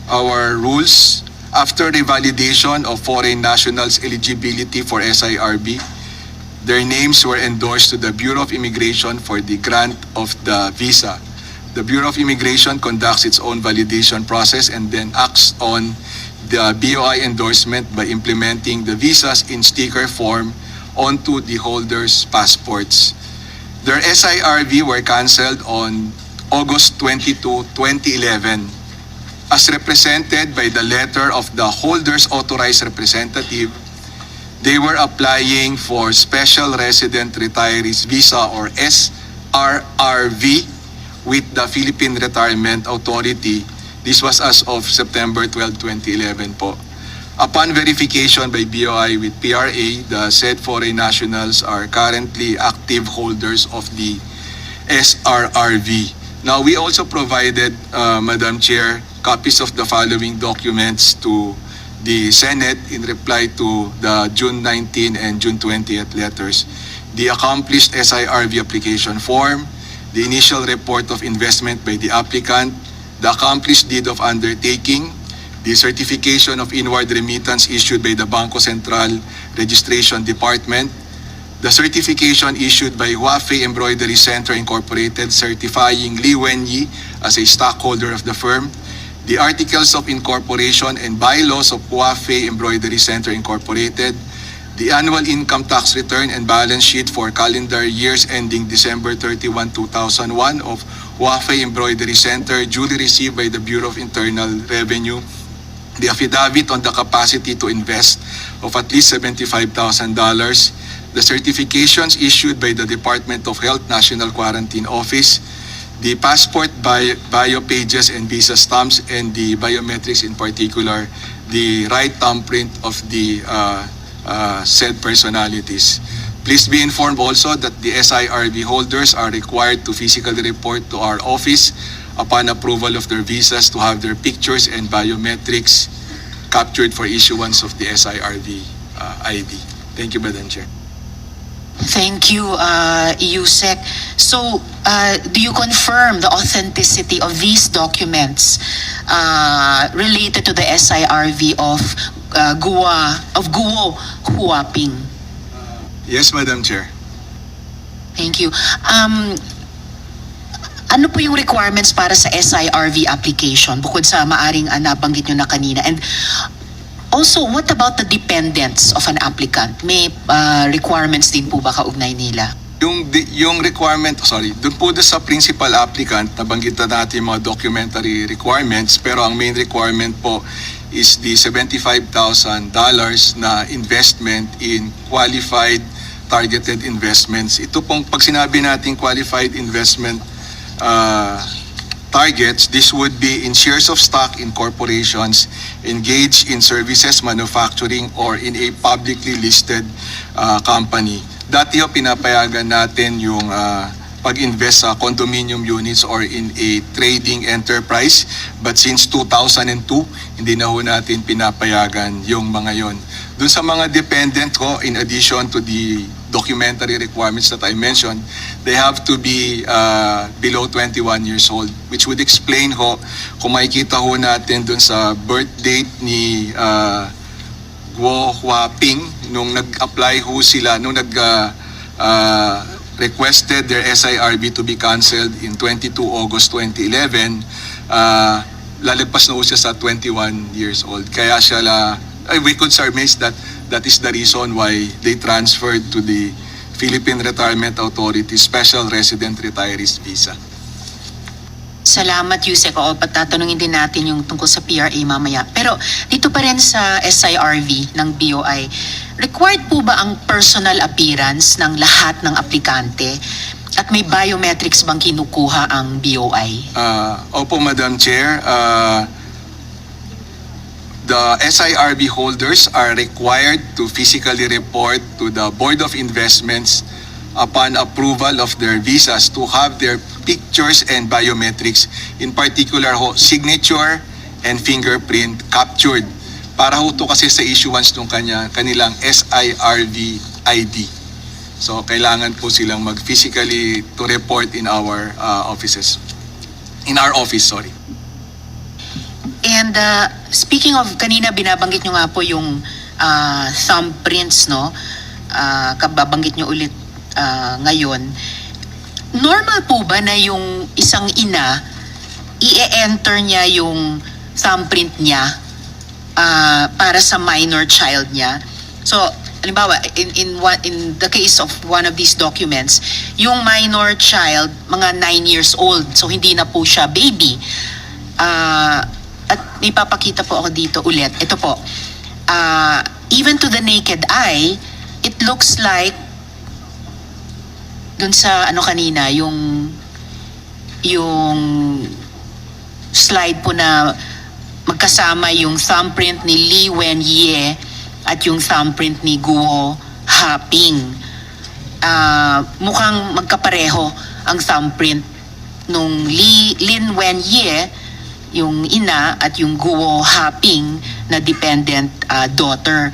our rules, after revalidation of foreign nationals' eligibility for SIRB, their names were endorsed to the Bureau of Immigration for the grant of the visa. The Bureau of Immigration conducts its own validation process and then acts on the BOI endorsement by implementing the visas in sticker form onto the holders' passports. Their SIRV were cancelled on August 22, 2011. As represented by the letter of the holder's authorized representative, they were applying for Special Resident Retirees Visa or SRRV with the Philippine Retirement Authority. This was as of September 12, 2011 po. Upon verification by BOI with PRA, the said foreign nationals are currently active holders of the SRRV. Now, we also provided, Madam Chair, copies of the following documents to the Senate in reply to the June 19 and June 20th letters. The accomplished SIRV application form, the initial report of investment by the applicant, the accomplished deed of undertaking, the certification of inward remittance issued by the Bangko Sentral Registration Department, the certification issued by Hua Fei Embroidery Center Incorporated certifying Li Wenyi as a stockholder of the firm, the articles of incorporation and bylaws of Hua Fei Embroidery Center Incorporated, the annual income tax return and balance sheet for calendar years ending December 31, 2001 of Hua Fei Embroidery Center duly received by the Bureau of Internal Revenue, the affidavit on the capacity to invest of at least $75,000, the certifications issued by the Department of Health National Quarantine Office, the passport bio pages and visa stamps, and the biometrics, in particular, the right thumbprint of the said personalities. Please be informed also that the SIRV holders are required to physically report to our office upon approval of their visas to have their pictures and biometrics captured for issuance of the SIRV ID. Thank you, Madam Chair. Thank you, Yusek. So, do you confirm the authenticity of these documents related to the SIRV of Guo Huaping? Yes, Madam Chair. Thank you. Ano po yung requirements para sa SIRV application bukod sa maaring nabanggit nyo na kanina? And also, what about the dependents of an applicant? May requirements din po ba kaugnay nila? Yung requirement, doon po sa principal applicant, nabanggit na natin mga documentary requirements, pero ang main requirement po is the $75,000 na investment in qualified targeted investments. Ito pong pag sinabi natin qualified investment targets, this would be in shares of stock in corporations engaged in services, manufacturing, or in a publicly listed company. dati ho pinapayagan natin yung pag-invest sa condominium units or in a trading enterprise. But since 2002, hindi na ho natin pinapayagan yung mga yon. Dun sa mga dependent ho, in addition to the documentary requirements that I mentioned, they have to be below 21 years old, which would explain ho, kung makikita ho natin dun sa birth date ni Guo Huaping, nung nag-apply ho sila, nung requested their SIRB to be cancelled in 22 August 2011, lalagpas na ho siya sa 21 years old. Kaya siya we could surmise that that is the reason why they transferred to the Philippine Retirement Authority Special Resident Retirees Visa. Salamat, Yusek. Oo, patatanungin din natin yung tungkol sa PRA mamaya. Pero dito pa rin sa SIRV ng BOI, required po ba ang personal appearance ng lahat ng aplikante? At may biometrics bang kinukuha ang BOI? Opo, Madam Chair. The SIRB holders are required to physically report to the Board of Investments upon approval of their visas to have their pictures and biometrics, in particular ho, signature and fingerprint captured. Para ho to kasi sa issuance ng kanilang SIRV ID. So kailangan po silang mag-physically to report in our offices. In our office, sorry. And speaking of, kanina binabanggit nyo nga po yung thumbprints, no? Kababanggit nyo ulit ngayon. Normal po ba na yung isang ina, i-enter niya yung thumbprint niya para sa minor child niya? So, halimbawa, in the case of one of these documents, yung minor child, mga 9 years old, so hindi na po siya baby. At may papakita po ako dito ulit. Ito po, even to the naked eye, it looks like dun sa ano kanina, yung slide po na magkasama yung thumbprint ni Li Wenye at yung thumbprint ni Guo Haping. Mukhang magkapareho ang thumbprint nung Lin Wenye, yung ina, at yung Guo Haping na dependent daughter.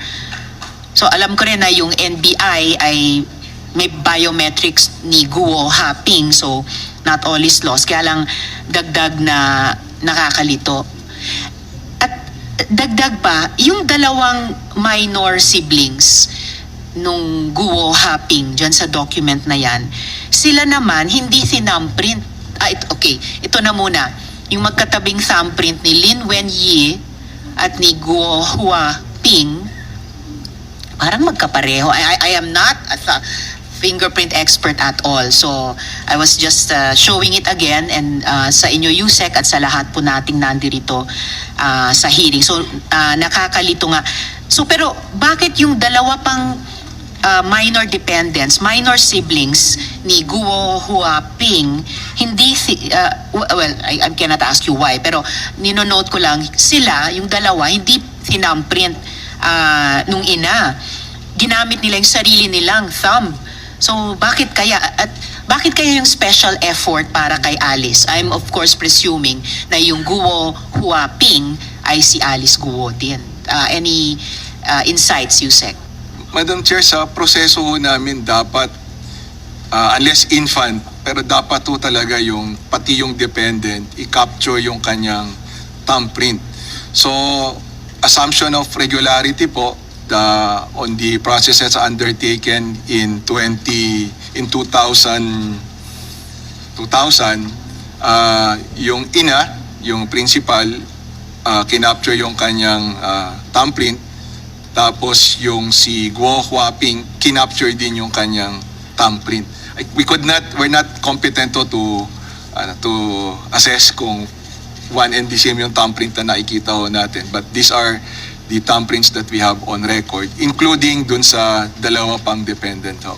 So alam ko rin na yung NBI ay may biometrics ni Guo Haping, so not all is lost. Kaya lang dagdag na nakakalito. At dagdag pa, yung dalawang minor siblings nung Guo Haping dyan sa document na yan, sila naman hindi thumbprint. Ito na muna. Yung magkatabing thumbprint ni Lin Wenye at ni Guo Huaping, parang magkapareho. I am not a fingerprint expert at all. So, I was just showing it again and sa inyo, Yusek, at sa lahat po nating nandirito sa hearing. So, nakakalito nga. So, pero bakit yung dalawa pang minor dependents, minor siblings ni Guo Huaping, hindi, I cannot ask you why, pero ninonote ko lang, sila, yung dalawa, hindi thumbprint nung ina. Ginamit nila yung sarili nilang thumb. So, bakit kaya? At bakit kaya yung special effort para kay Alice? I'm of course presuming na yung Guo Huaping ay si Alice Guo din. Any insights, Yusek? Madam Chair, sa proseso ho namin dapat, unless infant, pero dapat ho talaga yung, pati yung dependent, i-capture yung kanyang thumbprint. So, assumption of regularity po, on the processes undertaken in 2000, yung ina, yung principal, kinapture yung kanyang thumbprint, tapos yung si Guo Huaping, kinapture din yung kanyang thumbprint. We're not competent to assess kung one and the same yung thumbprint na nakikita ho natin, but these are the thumbprints that we have on record, including dun sa dalawa pang dependent ho.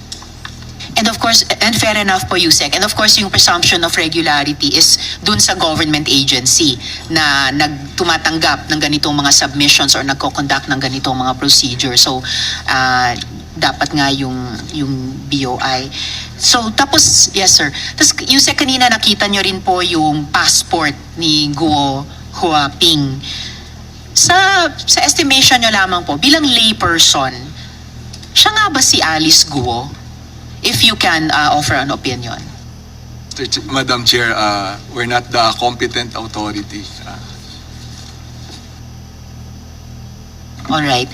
And of course, and fair enough po, Yusek, and of course yung presumption of regularity is dun sa government agency na tumatanggap ng ganitong mga submissions or nagko-conduct ng ganitong mga procedure. So, dapat nga yung BOI. So, tapos, yes sir. Tapos, Yusek, kanina nakita nyo rin po yung passport ni Guo Huaping. Sa estimation nyo lamang po, bilang layperson, siya nga ba si Alice Guo? If you can offer an opinion. Madam Chair, we're not the competent authority. Alright.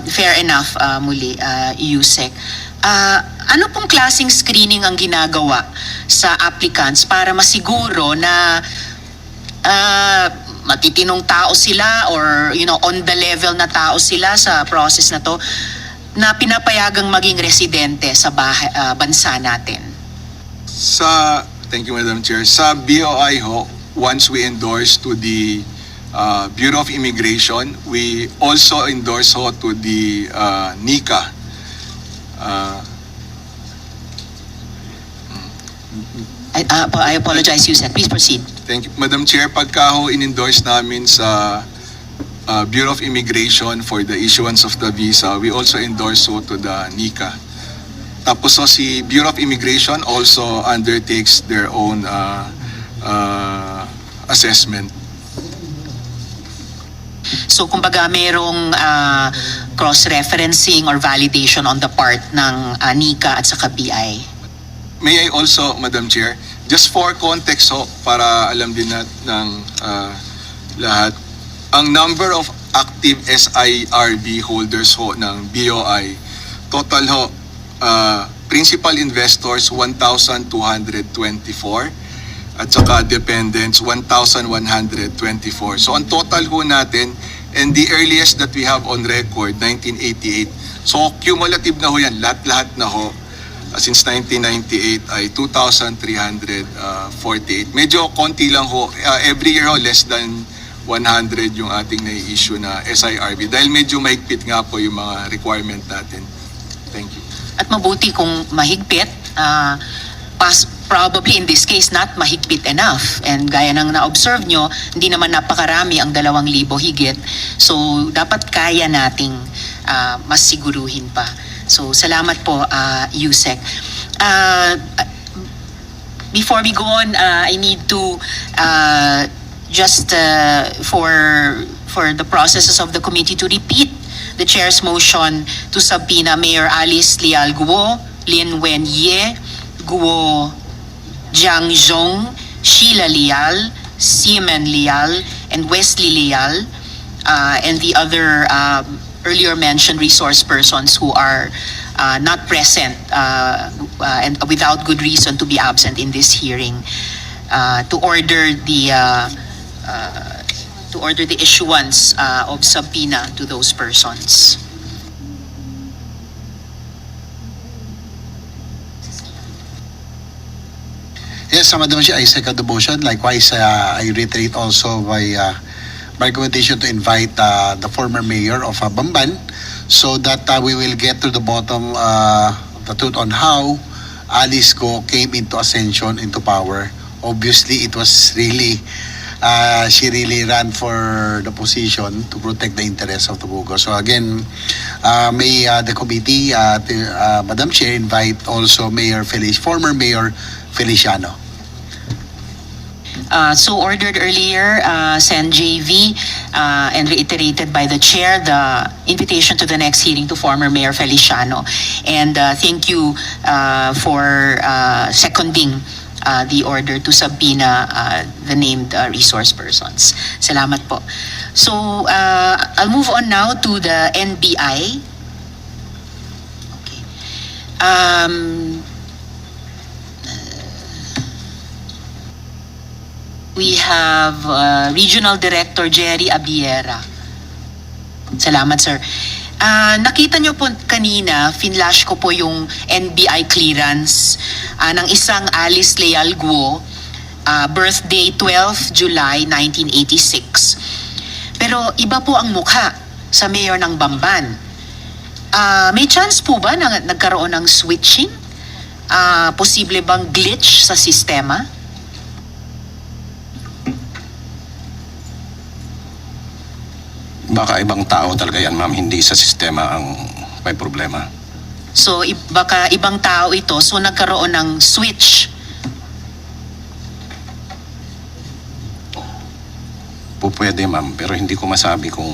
Fair enough, muli, Yusek. Ano pong klaseng screening ang ginagawa sa applicants para masiguro na matitinong tao sila or on the level na tao sila sa process na to na pinapayagang maging residente sa bansa natin? Thank you, Madam Chair. Sa BOI ho, once we endorse to the Bureau of Immigration, we also endorse ho to the NICA. I apologize, Yusek. Please proceed. Thank you. Madam Chair, pagka ho in-endorse namin sa Bureau of Immigration for the issuance of the visa, we also endorse ho to the NICA. Tapos ho, si Bureau of Immigration also undertakes their own assessment. So, kumbaga, merong cross-referencing or validation on the part ng NICA at saka BI. May I also, Madam Chair, just for context ho, para alam din ng lahat, ang number of active SIRB holders ho ng BOI, total ho, principal investors 1,224 at saka dependents 1,124. So ang total ho natin, and the earliest that we have on record, 1988. So cumulative na ho yan, lahat-lahat na ho. Since 1998 ay 2,348. Medyo konti lang ho. Every year ho, less than 100 yung ating nai-issue na SIRB. Dahil medyo mahigpit nga po yung mga requirement natin. Thank you. At mabuti kung mahigpit, probably in this case not mahigpit enough. And gaya ng na-observe nyo, hindi naman napakarami ang 2,000 higit. So dapat kaya nating mas siguruhin pa. So salamat po, Yusek. Before we go on, I need to just for the processes of the committee to repeat the chair's motion to subpoena Mayor Alice Leal Guo, Lin Wen Ye, Guo Jiangjong, Sheila Leal, Seaman Leal, and Wesley Leal, and the other earlier mentioned resource persons who are not present and without good reason to be absent in this hearing, to order the issuance of subpoena to those persons. Yes, Madam Chair, I second the motion. Likewise, I reiterate also my recommendation to invite the former mayor of Bamban so that we will get to the bottom of the truth on how Alice Go came into ascension, into power. Obviously, it was really, she really ran for the position to protect the interests of the Bugo. So again, may the committee, Madam Chair, invite also former Mayor Feliciano. So ordered earlier, Sen JV, and reiterated by the chair, the invitation to the next hearing to former Mayor Feliciano. And thank you for seconding the order to subpoena the named resource persons. Salamat po. So I'll move on now to the NBI. Okay. We have Regional Director Jerry Abiera. Salamat, sir. Nakita nyo po kanina, finlash ko po yung NBI clearance ng isang Alice Leal Guo, birthday 12 July 1986. Pero iba po ang mukha sa mayor ng Bamban. May chance po ba na nagkaroon ng switching? Posible bang glitch sa sistema? Baka ibang tao talaga yan, ma'am. Hindi sa sistema ang may problema. So baka ibang tao ito, so nagkaroon ng switch. Pwede ma'am, pero hindi ko masabi kung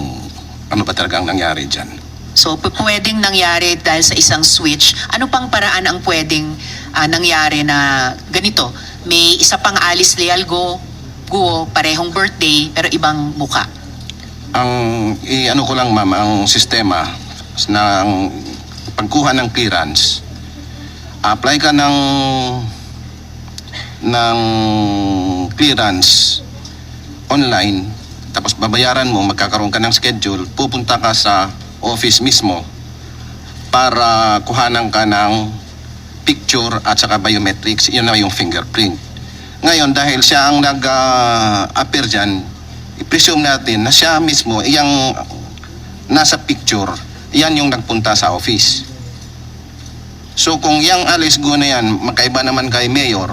ano ba talagang nangyari dyan. So pwedeng nangyari dahil sa isang switch. Ano pang paraan ang pwedeng nangyari na ganito? May isa pang Alice Leal Guo, parehong birthday, pero ibang muka. Ang ano ko lang ma'am, ang sistema ng pagkuha ng clearance, apply ka ng clearance online, tapos babayaran mo, magkakaroon ka ng schedule, pupunta ka sa office mismo para kuhanan ka ng picture at saka biometrics, yun na yung fingerprint. Ngayon, dahil siya ang nag-appear dyan, i-presume natin na siya mismo, yung nasa picture, yan yung nagpunta sa office. So kung yung Alice Guo na yan, magkaiba naman kay Mayor,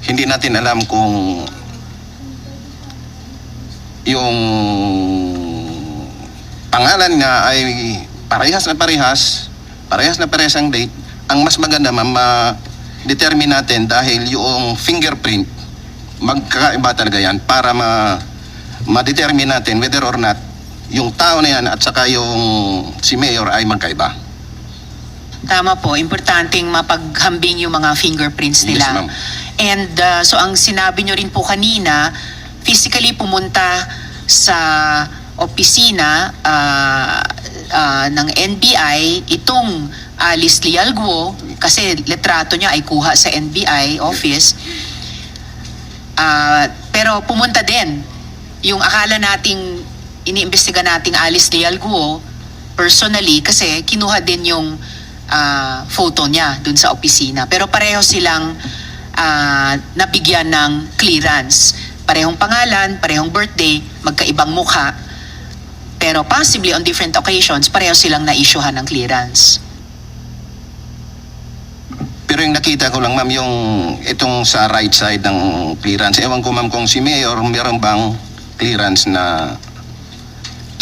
hindi natin alam kung yung pangalan niya ay parehas na parehas ang date. Ang mas maganda ma-determine natin dahil yung fingerprint, magkakaiba talaga yan para ma-determine natin whether or not yung tao na yan at saka yung si Mayor ay magkaiba. Tama po, importanteng mapaghambing yung mga fingerprints Yes, nila. ma'am. And so ang sinabi nyo rin po kanina, physically pumunta sa opisina ng NBI itong Alice Leal Guo, kasi litrato niya ay kuha sa NBI office. Pero pumunta din yung akala nating iniimbestiga nating Alice Leal Guo personally, kasi kinuha din yung photo niya dun sa opisina. Pero pareho silang nabigyan ng clearance. Parehong pangalan, parehong birthday, magkaibang mukha. Pero possibly on different occasions, pareho silang na-issuehan ng clearance. Pero yung nakita ko lang ma'am, yung itong sa right side ng clearance, ewan ko ma'am kung si Mayor meron bang clearance na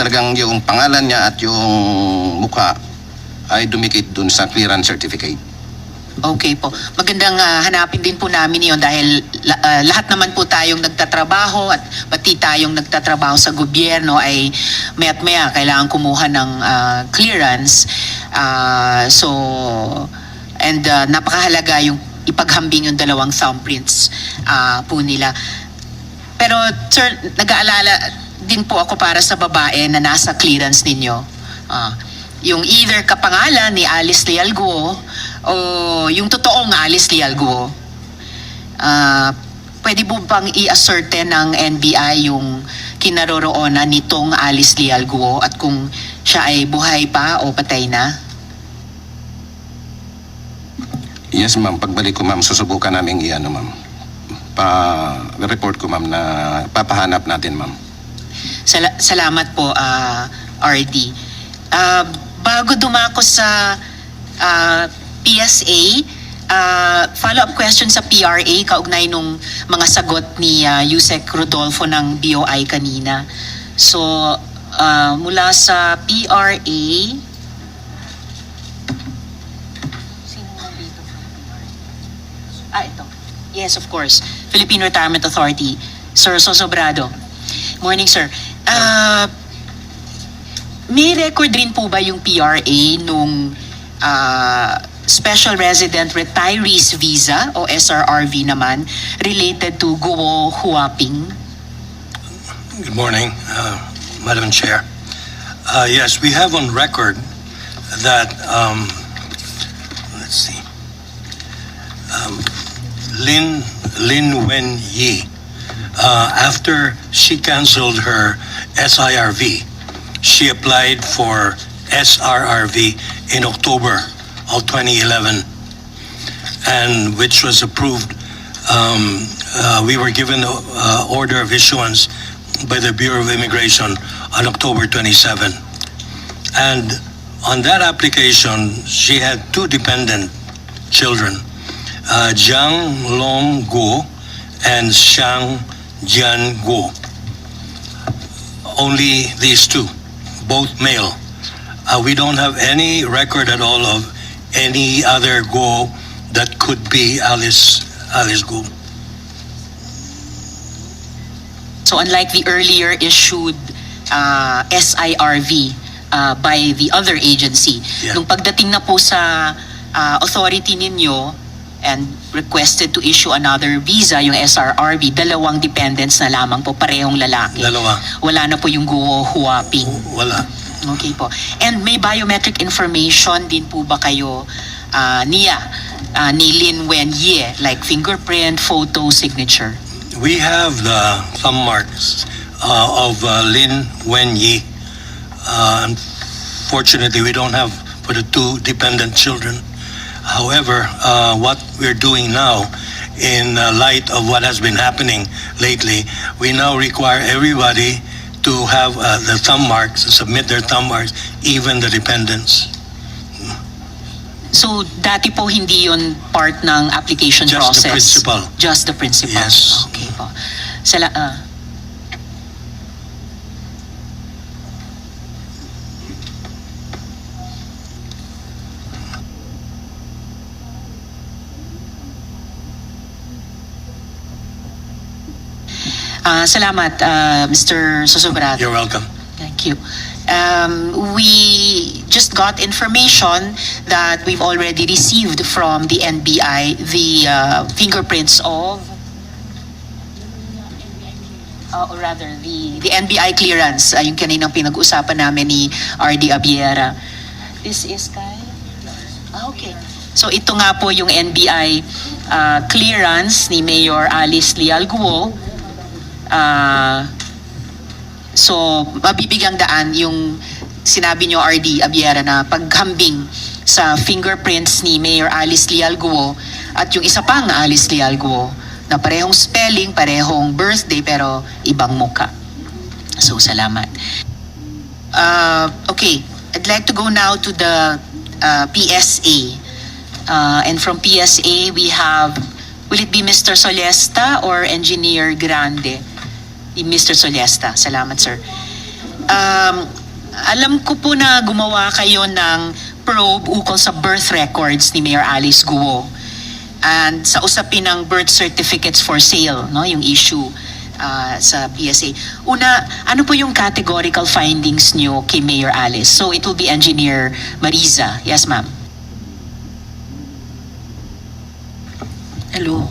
talagang yung pangalan niya at yung mukha ay dumikit dun sa clearance certificate. Okay po. Magandang hanapin din po namin yun dahil lahat naman po tayong nagtatrabaho at pati tayong nagtatrabaho sa gobyerno ay maya't maya kailangan kumuha ng clearance. Napakahalaga yung ipaghambing yung dalawang thumbprints po nila. Pero sir, nag-aalala din po ako para sa babae na nasa clearance ninyo. Yung either kapangalan ni Alice Leal Guo o yung totoong Alice Leal Guo. Pwede po bang i-ascertain ng NBI yung kinaroroonan nitong Alice Leal Guo at kung siya ay buhay pa o patay na? Yes ma'am, pagbalik ko ma'am, susubukan namin i-ano ma'am. Pa-report ko ma'am na papahanap natin ma'am. Salamat po, RD. Bago dumako sa PSA, follow-up question sa PRA, kaugnay nung mga sagot ni Yusek Rodolfo ng BOI kanina. So, mula sa PRA, sino nandito from PRA? Ito. Yes, of course. Philippine Retirement Authority. Sir Sosobrado. Morning, sir. May record rin po ba yung PRA nung Special Resident Retirees Visa o SRRV naman related to Guo Huaping? Good morning, Madam Chair. Yes, we have on record that, let's see, Lin Wen Yi, after she canceled her SIRV, she applied for SRRV in October of 2011, and which was approved. We were given an order of issuance by the Bureau of Immigration on October 27. And on that application, she had two dependent children, Jiang Long Guo and Xiang Jian Guo. Only these two, both male. We don't have any record at all of any other Guo that could be Alice Guo. So unlike the earlier issued SIRV by the other agency, Yeah. nung pagdating na po sa authority ninyo and requested to issue another visa, yung SRRV, dalawang dependents na lamang po, parehong lalaki. Dalawa. Wala na po yung Guo Huaping. Wala. Okay po. And may biometric information din po ba kayo ni Lin Wen Ye, like fingerprint, photo, signature? We have the thumb marks of Lin Wenyi. Unfortunately, we don't have for the two dependent children. However, what we're doing now, in light of what has been happening lately, we now require everybody to have the thumb marks, to submit their thumb marks, even the dependents. So, dati po hindi yun part ng application Just the process? principal. Just the principal? Yes. Okay po. Salamat, Mr. Sosobrado. You're welcome. Thank you. We just got information that we've already received from the NBI the fingerprints of, or rather the NBI clearance, yung kaninang pinag-usapan namin ni RD Abiera. This is kay? Okay. So ito nga po yung NBI clearance ni Mayor Alice Leal Guo. So, mabibigang daan yung sinabi nyo, RD Abiera, na paghambing sa fingerprints ni Mayor Alice Leal Guo at yung isa pang Alice Leal Guo na parehong spelling, parehong birthday, pero ibang muka. So, salamat. Okay, I'd like to go now to the PSA. And from PSA, we have, will it be Mr. Solesta or Engineer Grande? Mr. Solesta. Salamat, sir. Alam ko po na gumawa kayo ng probe ukol sa birth records ni Mayor Alice Guo and sa usapin ng birth certificates for sale, no, yung issue sa PSA. Una, ano po yung categorical findings nyo kay Mayor Alice? So it will be Engineer Mariza. Yes, ma'am. Hello.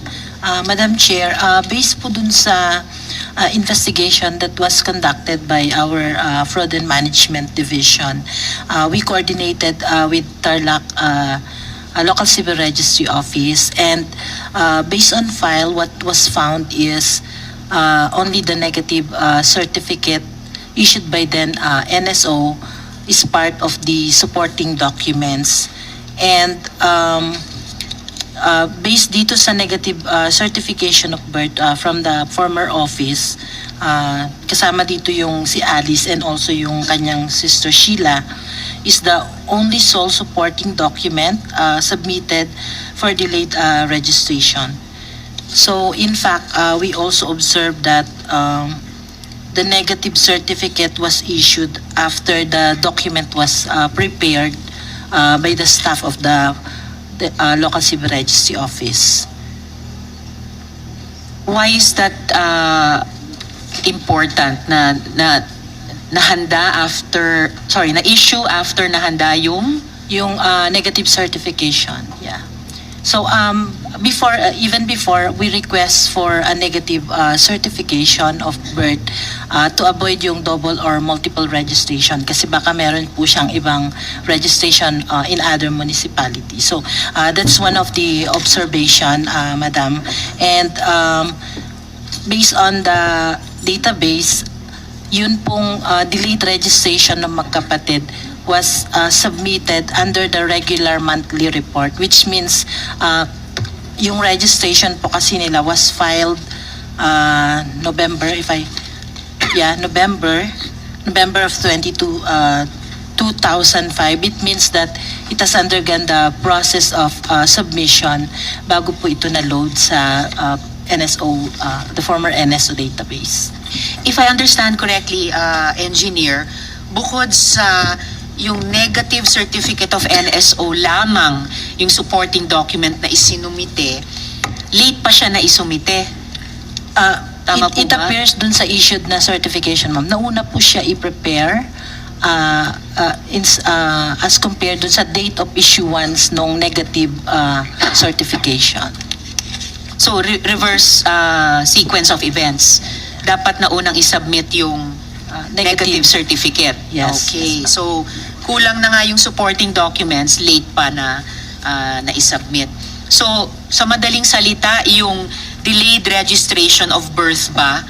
Madam Chair, based po dun sa investigation that was conducted by our Fraud and Management Division, we coordinated with Tarlac Local Civil Registry Office, and based on file, what was found is only the negative certificate issued by then NSO is part of the supporting documents, and based dito sa negative certification of birth from the former office, kasama dito yung si Alice and also yung kanyang sister Sheila, is the only sole supporting document submitted for delayed registration. So in fact, we also observed that the negative certificate was issued after the document was prepared by the staff of the Local Civil Registry Office. Why is that important na nahanda after, sorry, na-issue after nahanda yung negative certification? Yeah. So before, even before, we request for a negative certification of birth to avoid yung double or multiple registration, kasi baka meron po siyang ibang registration in other municipalities. So that's one of the observation, Madam. And based on the database, yun pong delayed registration ng magkapatid was submitted under the regular monthly report, which means yung registration po kasi nila was filed November of 2005. It means that it has undergone the process of submission bago po ito na-load sa NSO, the former NSO database. If I understand correctly, Engineer, bukod sa yung negative certificate of NSO lamang yung supporting document na isinumite, late pa siya na isumite. Tama po It ba? appears dun sa issued na certification, ma'am. Nauna po siya i-prepare as compared dun sa date of issuance ng negative certification. So, reverse sequence of events. Dapat na unang isubmit yung negative certificate. Yes. Okay. So, kulang na nga yung supporting documents, late pa na isubmit. So, sa madaling salita, yung delayed registration of birth ba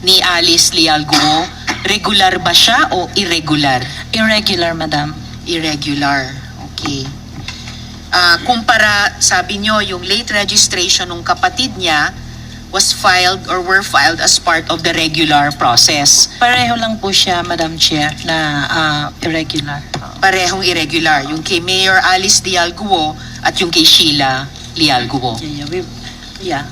ni Alice Leal Guo, regular ba siya o irregular? Irregular, madam. Irregular. Okay. Kumpara, sabi nyo, yung late registration ng kapatid niya was filed or were filed as part of the regular process. Pareho lang po siya, Madam Chair, na irregular. Parehong irregular. Yung kay Mayor Alice Leal Guo at yung kay Sheila Leal Guo. Yeah.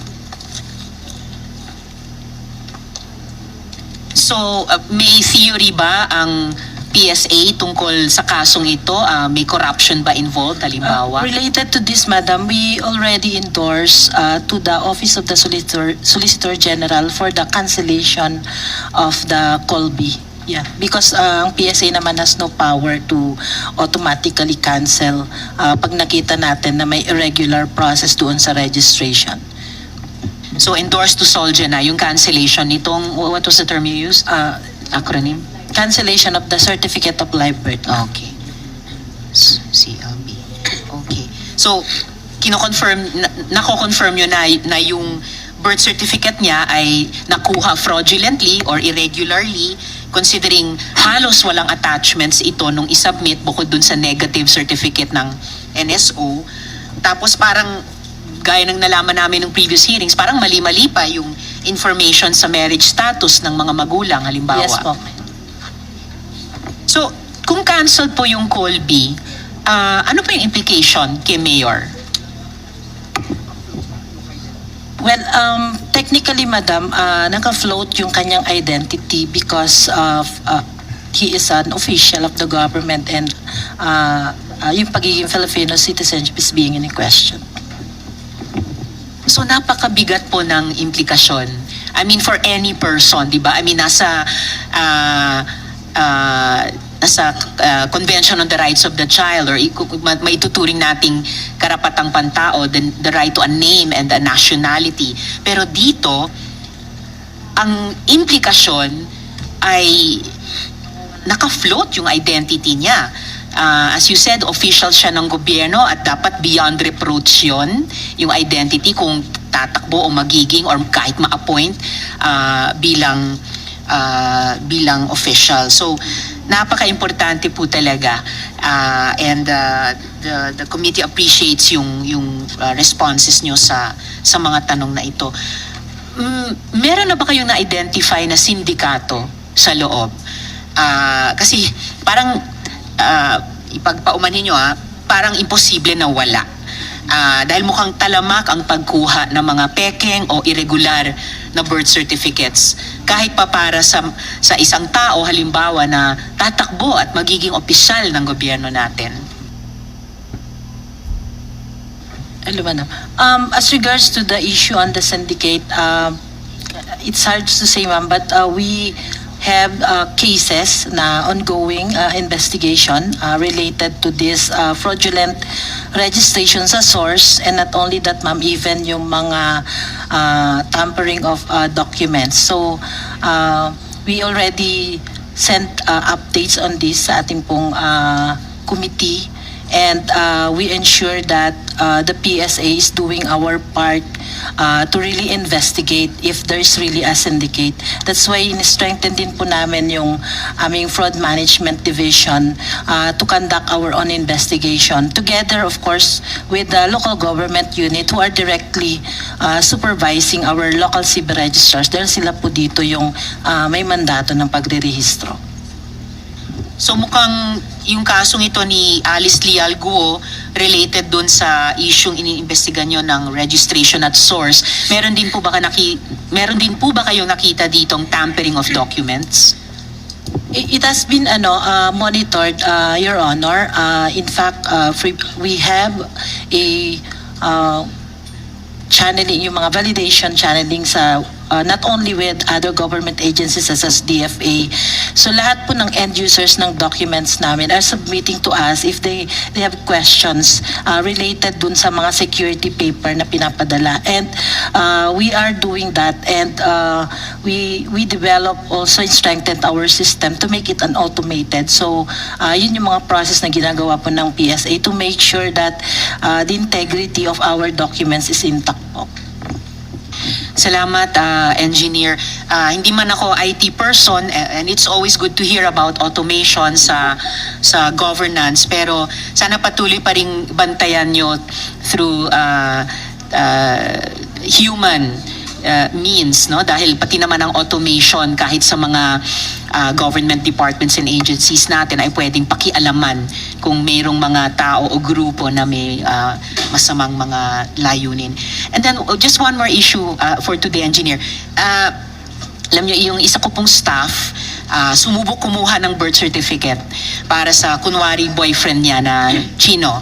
So, may theory ba ang PSA tungkol sa kasong ito? May corruption ba involved, halimbawa? Related to this, Madam, we already endorse to the Office of the Solicitor General for the cancellation of the Colby. Yeah, because ang PSA naman has no power to automatically cancel pag nakita natin na may irregular process doon sa registration. So, endorsed to SOLGE na yung cancellation nitong, what was the term you used? Acronym? Cancellation of the Certificate of Live Birth. Okay. CLB. Okay. So, nako-confirm nyo na yung birth certificate niya ay nakuha fraudulently or irregularly, considering halos walang attachments ito nung isubmit bukod dun sa negative certificate ng NSO. Tapos parang, gaya ng nalaman namin ng previous hearings, parang mali-mali pa yung information sa marriage status ng mga magulang, halimbawa. Yes po. So, kung cancelled po yung Colby, ano pa yung implication kay Mayor? Well, technically, Madam, naka-float yung kanyang identity because of he is an official of the government and yung pagiging Filipino citizenship is being in question. So, napakabigat po ng implikasyon. I mean, for any person, di ba? I mean, nasa Convention on the Rights of the Child or maituturing nating karapatang pantao, the right to a name and a nationality. Pero dito, ang implikasyon ay naka-float yung identity niya. As you said, official siya ng gobyerno at dapat beyond reproach yun, yung identity kung tatakbo o magiging or kahit ma-appoint bilang official. So, napaka-importante po talaga and the committee appreciates yung responses nyo sa mga tanong na ito. Meron na ba kayong na-identify na sindikato sa loob? Kasi parang ipagpaumanhin nyo parang imposible na wala. Dahil mukhang talamak ang pagkuha ng mga pekeng o irregular na birth certificates. Kahit pa para sa isang tao, halimbawa, na tatakbo at magiging opisyal ng gobyerno natin. As regards to the issue on the syndicate, it's hard to say, ma'am, but we have cases na ongoing investigation related to this fraudulent registration sa source, and not only that, ma'am, even yung mga tampering of documents. So we already sent updates on this sa ating pong committee, and we ensure that the PSA is doing our part to really investigate if there's really a syndicate. That's why in-strengthen din po namin yung aming fraud management division to conduct our own investigation together, of course, with the local government unit who are directly supervising our local CB registrars dahil sila po dito yung may mandato ng pagre-rehistro. So mukhang yung kasong ito ni Alice Leal Guo related dun sa isyung iniimbestigan nyo ng registration at source. Meron din po ba kayong nakita ditong tampering of documents? It has been monitored, Your Honor. In fact, we have a channeling, yung mga validation channeling sa not only with other government agencies such as DFA. So lahat po ng end users ng documents namin are submitting to us if they have questions related dun sa mga security paper na pinapadala. And we are doing that, and we develop also and strengthened our system to make it an automated. So yun yung mga process na ginagawa po ng PSA to make sure that the integrity of our documents is intact po. Salamat, Engineer. Hindi man ako IT person, and it's always good to hear about automation sa governance, pero sana patuloy pa ring bantayan nyo through human means, no? Dahil pati naman ang automation kahit sa mga government departments and agencies natin ay pwedeng pakialaman kung mayroong mga tao o grupo na may masamang mga layunin. And then just one more issue for today, Engineer. Alam nyo, yung isa ko pong staff, sumubok kumuha ng birth certificate para sa kunwari boyfriend niya na Chino.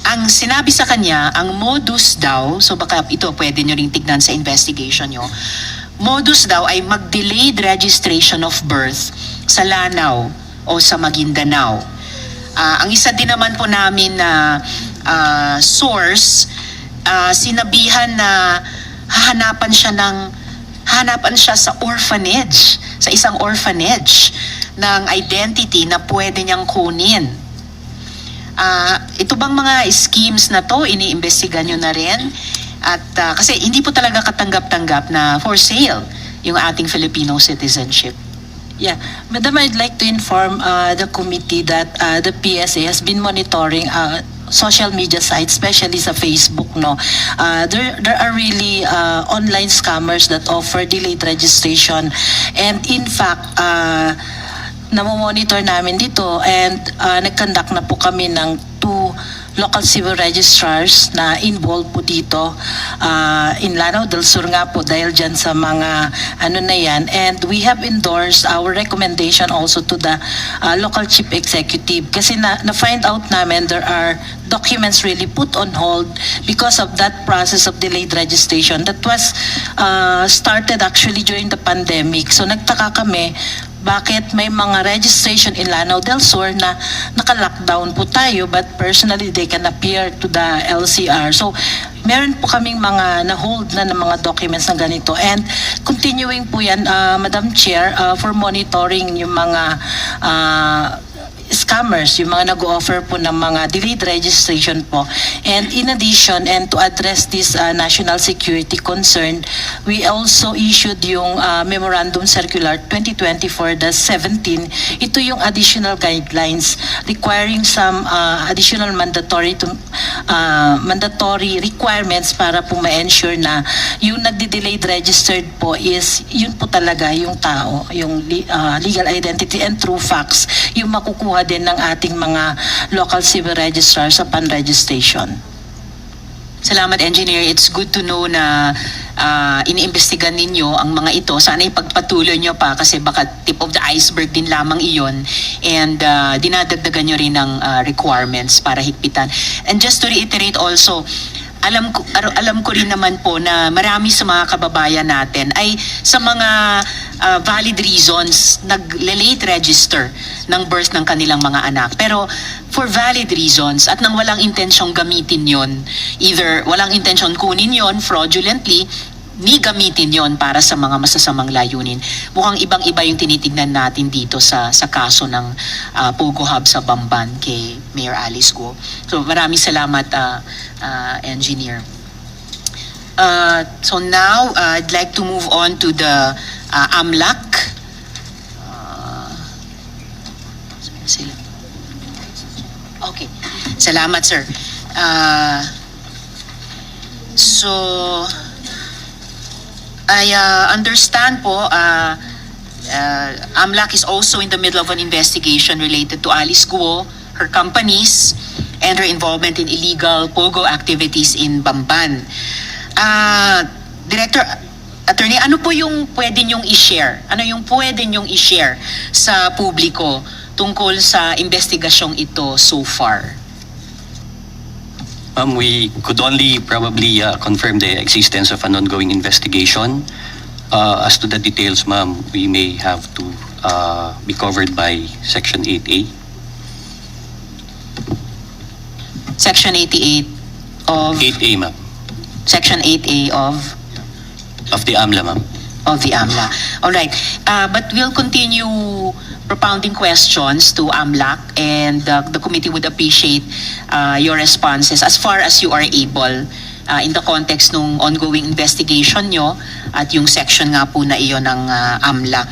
Ang sinabi sa kanya, ang modus daw, so baka ito pwede nyo ring tignan sa investigation nyo, modus daw ay mag-delayed registration of birth sa Lanao o sa Maguindanao. Ang isa din naman po namin na source, sinabihan na hahanapan siya sa orphanage, sa isang orphanage ng identity na pwede niyang kunin. Ito bang mga schemes na to, iniimbestigan nyo na rin? At kasi hindi po talaga katanggap-tanggap na for sale yung ating Filipino citizenship. Yeah, Madam, I'd like to inform the committee that the PSA has been monitoring social media sites, especially sa Facebook. No, there are really online scammers that offer delayed registration, and in fact, namomonitor namin dito, and nag-conduct na po kami ng 2 local civil registrars na involved po dito in Lanao del Sur nga po dahil dyan sa mga ano na yan, and we have endorsed our recommendation also to the local chief executive kasi na-find out namin there are documents really put on hold because of that process of delayed registration that was started actually during the pandemic. So nagtaka kami bakit may mga registration in Lanao del Sur na naka-lockdown po tayo but personally they can appear to the LCR. So meron po kaming mga na-hold na ng mga documents na ganito, and continuing po yan, Madam Chair, for monitoring yung mga scammers, yung mga nag-offer po ng mga delayed registration po. And in addition, and to address this national security concern, we also issued yung Memorandum Circular 2024-17. Ito yung additional guidelines requiring some additional mandatory requirements para po ma-ensure na yung nagde-delayed registered po is yun po talaga yung tao, yung legal identity and true facts, yung makukuha din ng ating mga local civil registrar sa pan-registration. Salamat, Engineer. It's good to know na iniimbestigan ninyo ang mga ito. Sana ipagpatuloy nyo pa kasi baka tip of the iceberg din lamang iyon, and dinadagdagan nyo rin ng requirements para higpitan. And just to reiterate also, alam ko rin naman po na marami sa mga kababayan natin ay sa mga valid reasons nag-late register ng birth ng kanilang mga anak. Pero for valid reasons at nang walang intensyong gamitin yon, either walang intensyong kunin yon fraudulently, ni gamitin yon para sa mga masasamang layunin. Mukhang ibang-iba yung tinitignan natin dito sa kaso ng Pogo Hub sa Bamban kay Mayor Alice Guo. So maraming salamat, Engineer. So now, I'd like to move on to the AMLAC. Okay. Salamat, sir. So, I understand po, AMLAC is also in the middle of an investigation related to Alice Guo, her companies, and her involvement in illegal POGO activities in Bamban. Director, Attorney, ano po yung pwede nyong i-share? Ano yung pwede nyong i-share sa publiko tungkol sa investigasyong ito so far? We could only probably confirm the existence of an ongoing investigation. As to the details, ma'am, we may have to be covered by Section 8A. Section 88 of 8A, ma'am, Section 8A of the AMLA, ma'am. of the AMLA. All right. But we'll continue propounding questions to AMLAC, and the committee would appreciate your responses as far as you are able in the context ng ongoing investigation nyo at yung section nga po na iyon ng AMLA.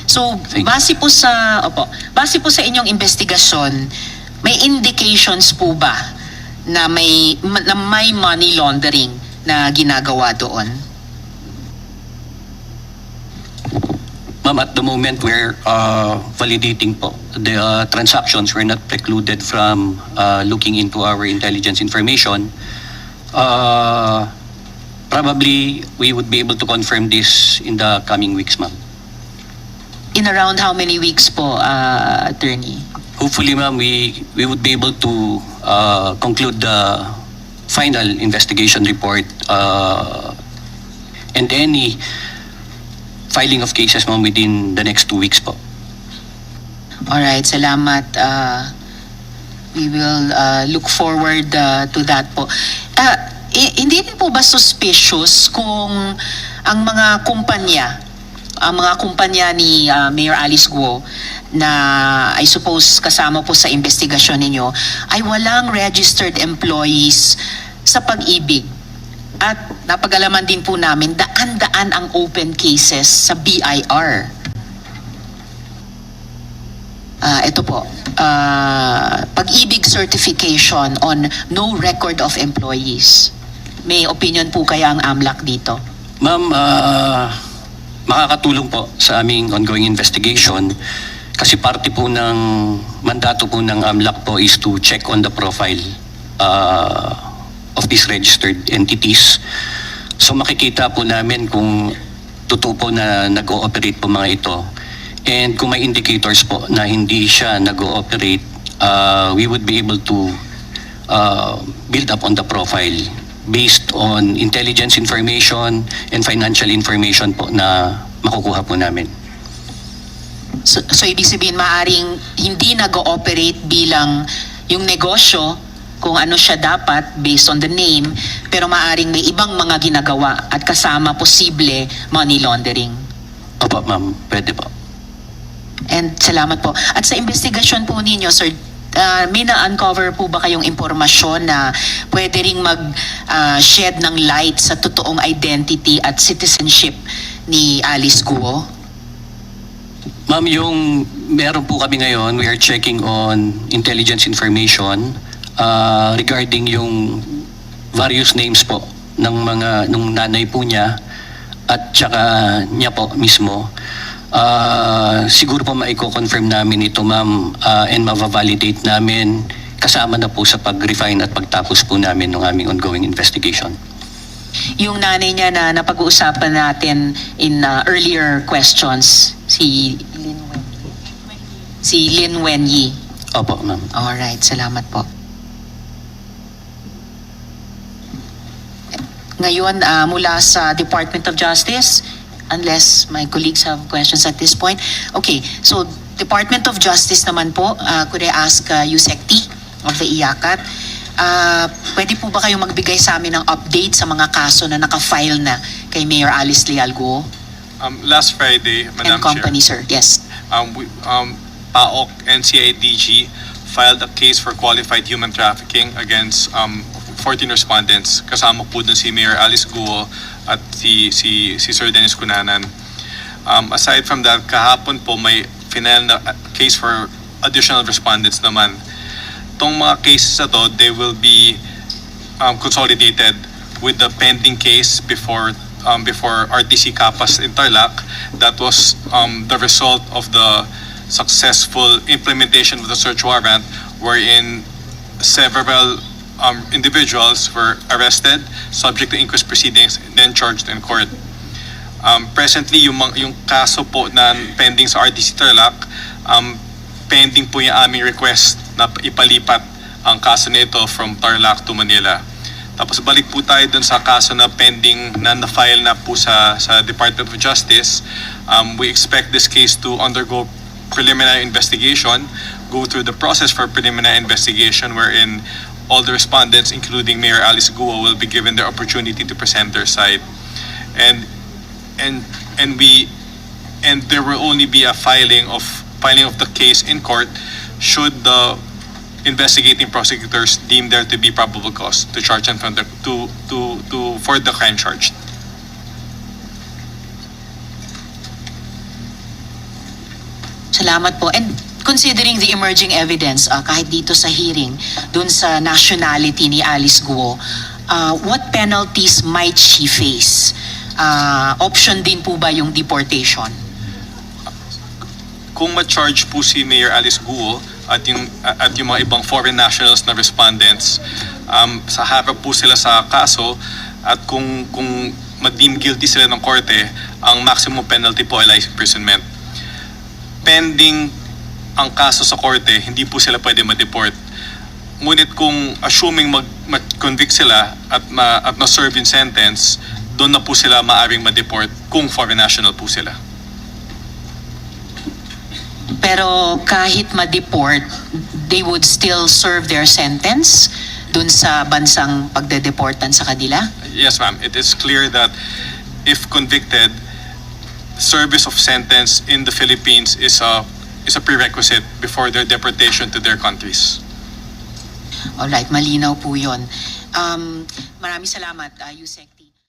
So, base po sa inyong investigasyon, may indications po ba na may money laundering na ginagawa doon? Ma'am, at the moment we're validating po the transactions. We're not precluded from looking into our intelligence information. Probably we would be able to confirm this in the coming weeks, ma'am. In around how many weeks po, attorney? Hopefully, ma'am, we would be able to conclude the final investigation report and any filing of cases, ma'am, within the next 2 weeks po. Alright, salamat. We will look forward to that po. Hindi din po ba suspicious kung ang mga kumpanya ni Mayor Alice Guo na I suppose kasama po sa investigasyon ninyo ay walang registered employees sa Pag-ibig? At napag-alaman din po namin, daan-daan ang open cases sa BIR. Ito po, Pag-ibig certification on no record of employees. May opinion po kaya ang AMLAC dito? Ma'am, makakatulong po sa aming ongoing investigation kasi parte po ng mandato po ng AMLAC po is to check on the profile of these registered entities. So makikita po namin kung totoo po na nag-ooperate po mga ito. And kung may indicators po na hindi siya nag-ooperate, we would be able to build up on the profile based on intelligence information and financial information po na makukuha po namin. So ibig sabihin, maaring hindi nag-ooperate bilang yung negosyo kung ano siya dapat based on the name, pero maaring may ibang mga ginagawa at kasama posible money laundering. Opo, ma'am. Pwede po. And salamat po. At sa investigasyon po ninyo, sir, may na-uncover po ba kayong impormasyon na pwede ring mag-shed ng light sa totoong identity at citizenship ni Alice Guo? Ma'am, yung meron po kami ngayon, we are checking on intelligence information regarding yung various names po nung nanay po niya at saka niya po mismo. Siguro po maiko-confirm namin ito, ma'am, and ma-validate namin kasama na po sa pag-refine at pagtapos po namin ng aming ongoing investigation. Yung nanay niya na napag-uusapan natin in earlier questions, si Lin Wenyi. Opo, ma'am. Alright, salamat po. Ngayon, mula sa Department of Justice, unless my colleagues have questions at this point. Okay, so Department of Justice naman po, could I ask Yusek T of the IACAT, pwede po ba kayong magbigay sa amin ng update sa mga kaso na naka-file na kay Mayor Alice Leal Guo? Last Friday, Madam and company, Chair, sir, yes. PAOK and CIDG filed a case for qualified human trafficking against 14 respondents. Kasama po dun si Mayor Alice Guo at si Sir Dennis Cunanan. Aside from that, kahapon po may final na case for additional respondents naman. Itong mga cases na to, they will be consolidated with the pending case before RTC Capas in Tarlac. That was the result of the successful implementation of the search warrant wherein several individuals were arrested, subject to inquest proceedings, then charged in court. Presently, yung kaso po na pending sa RTC Tarlac, pending po yung aming request na ipalipat ang kaso nito from Tarlac to Manila. Tapos balik po tayo dun sa kaso na pending na na-file na po sa Department of Justice. We expect this case to undergo preliminary investigation, go through the process for preliminary investigation wherein all the respondents, including Mayor Alice Guo, will be given the opportunity to present their side. And there will only be a filing of the case in court should the investigating prosecutors deem there to be probable cause to charge and for the crime charged. Salamat po. And considering the emerging evidence, kahit dito sa hearing, dun sa nationality ni Alice Guo, what penalties might she face? Option din po ba yung deportation? Kung ma-charge po si Mayor Alice Guo at yung mga ibang foreign nationals na respondents, sa harap po sila sa kaso at kung ma-deem guilty sila ng korte, ang maximum penalty po ay life imprisonment. Pending ang kaso sa korte, hindi po sila pwede ma-deport. Ngunit kung assuming mag-convict sila at ma-serve in sentence, doon na po sila maaring ma-deport kung foreign national po sila. Pero kahit ma-deport, they would still serve their sentence dun sa bansang pagdedeportan sa kanila? Yes, ma'am. It is clear that if convicted, service of sentence in the Philippines is a prerequisite before their deportation to their countries. Alright, malinaw po yun. Maraming salamat, Yusek.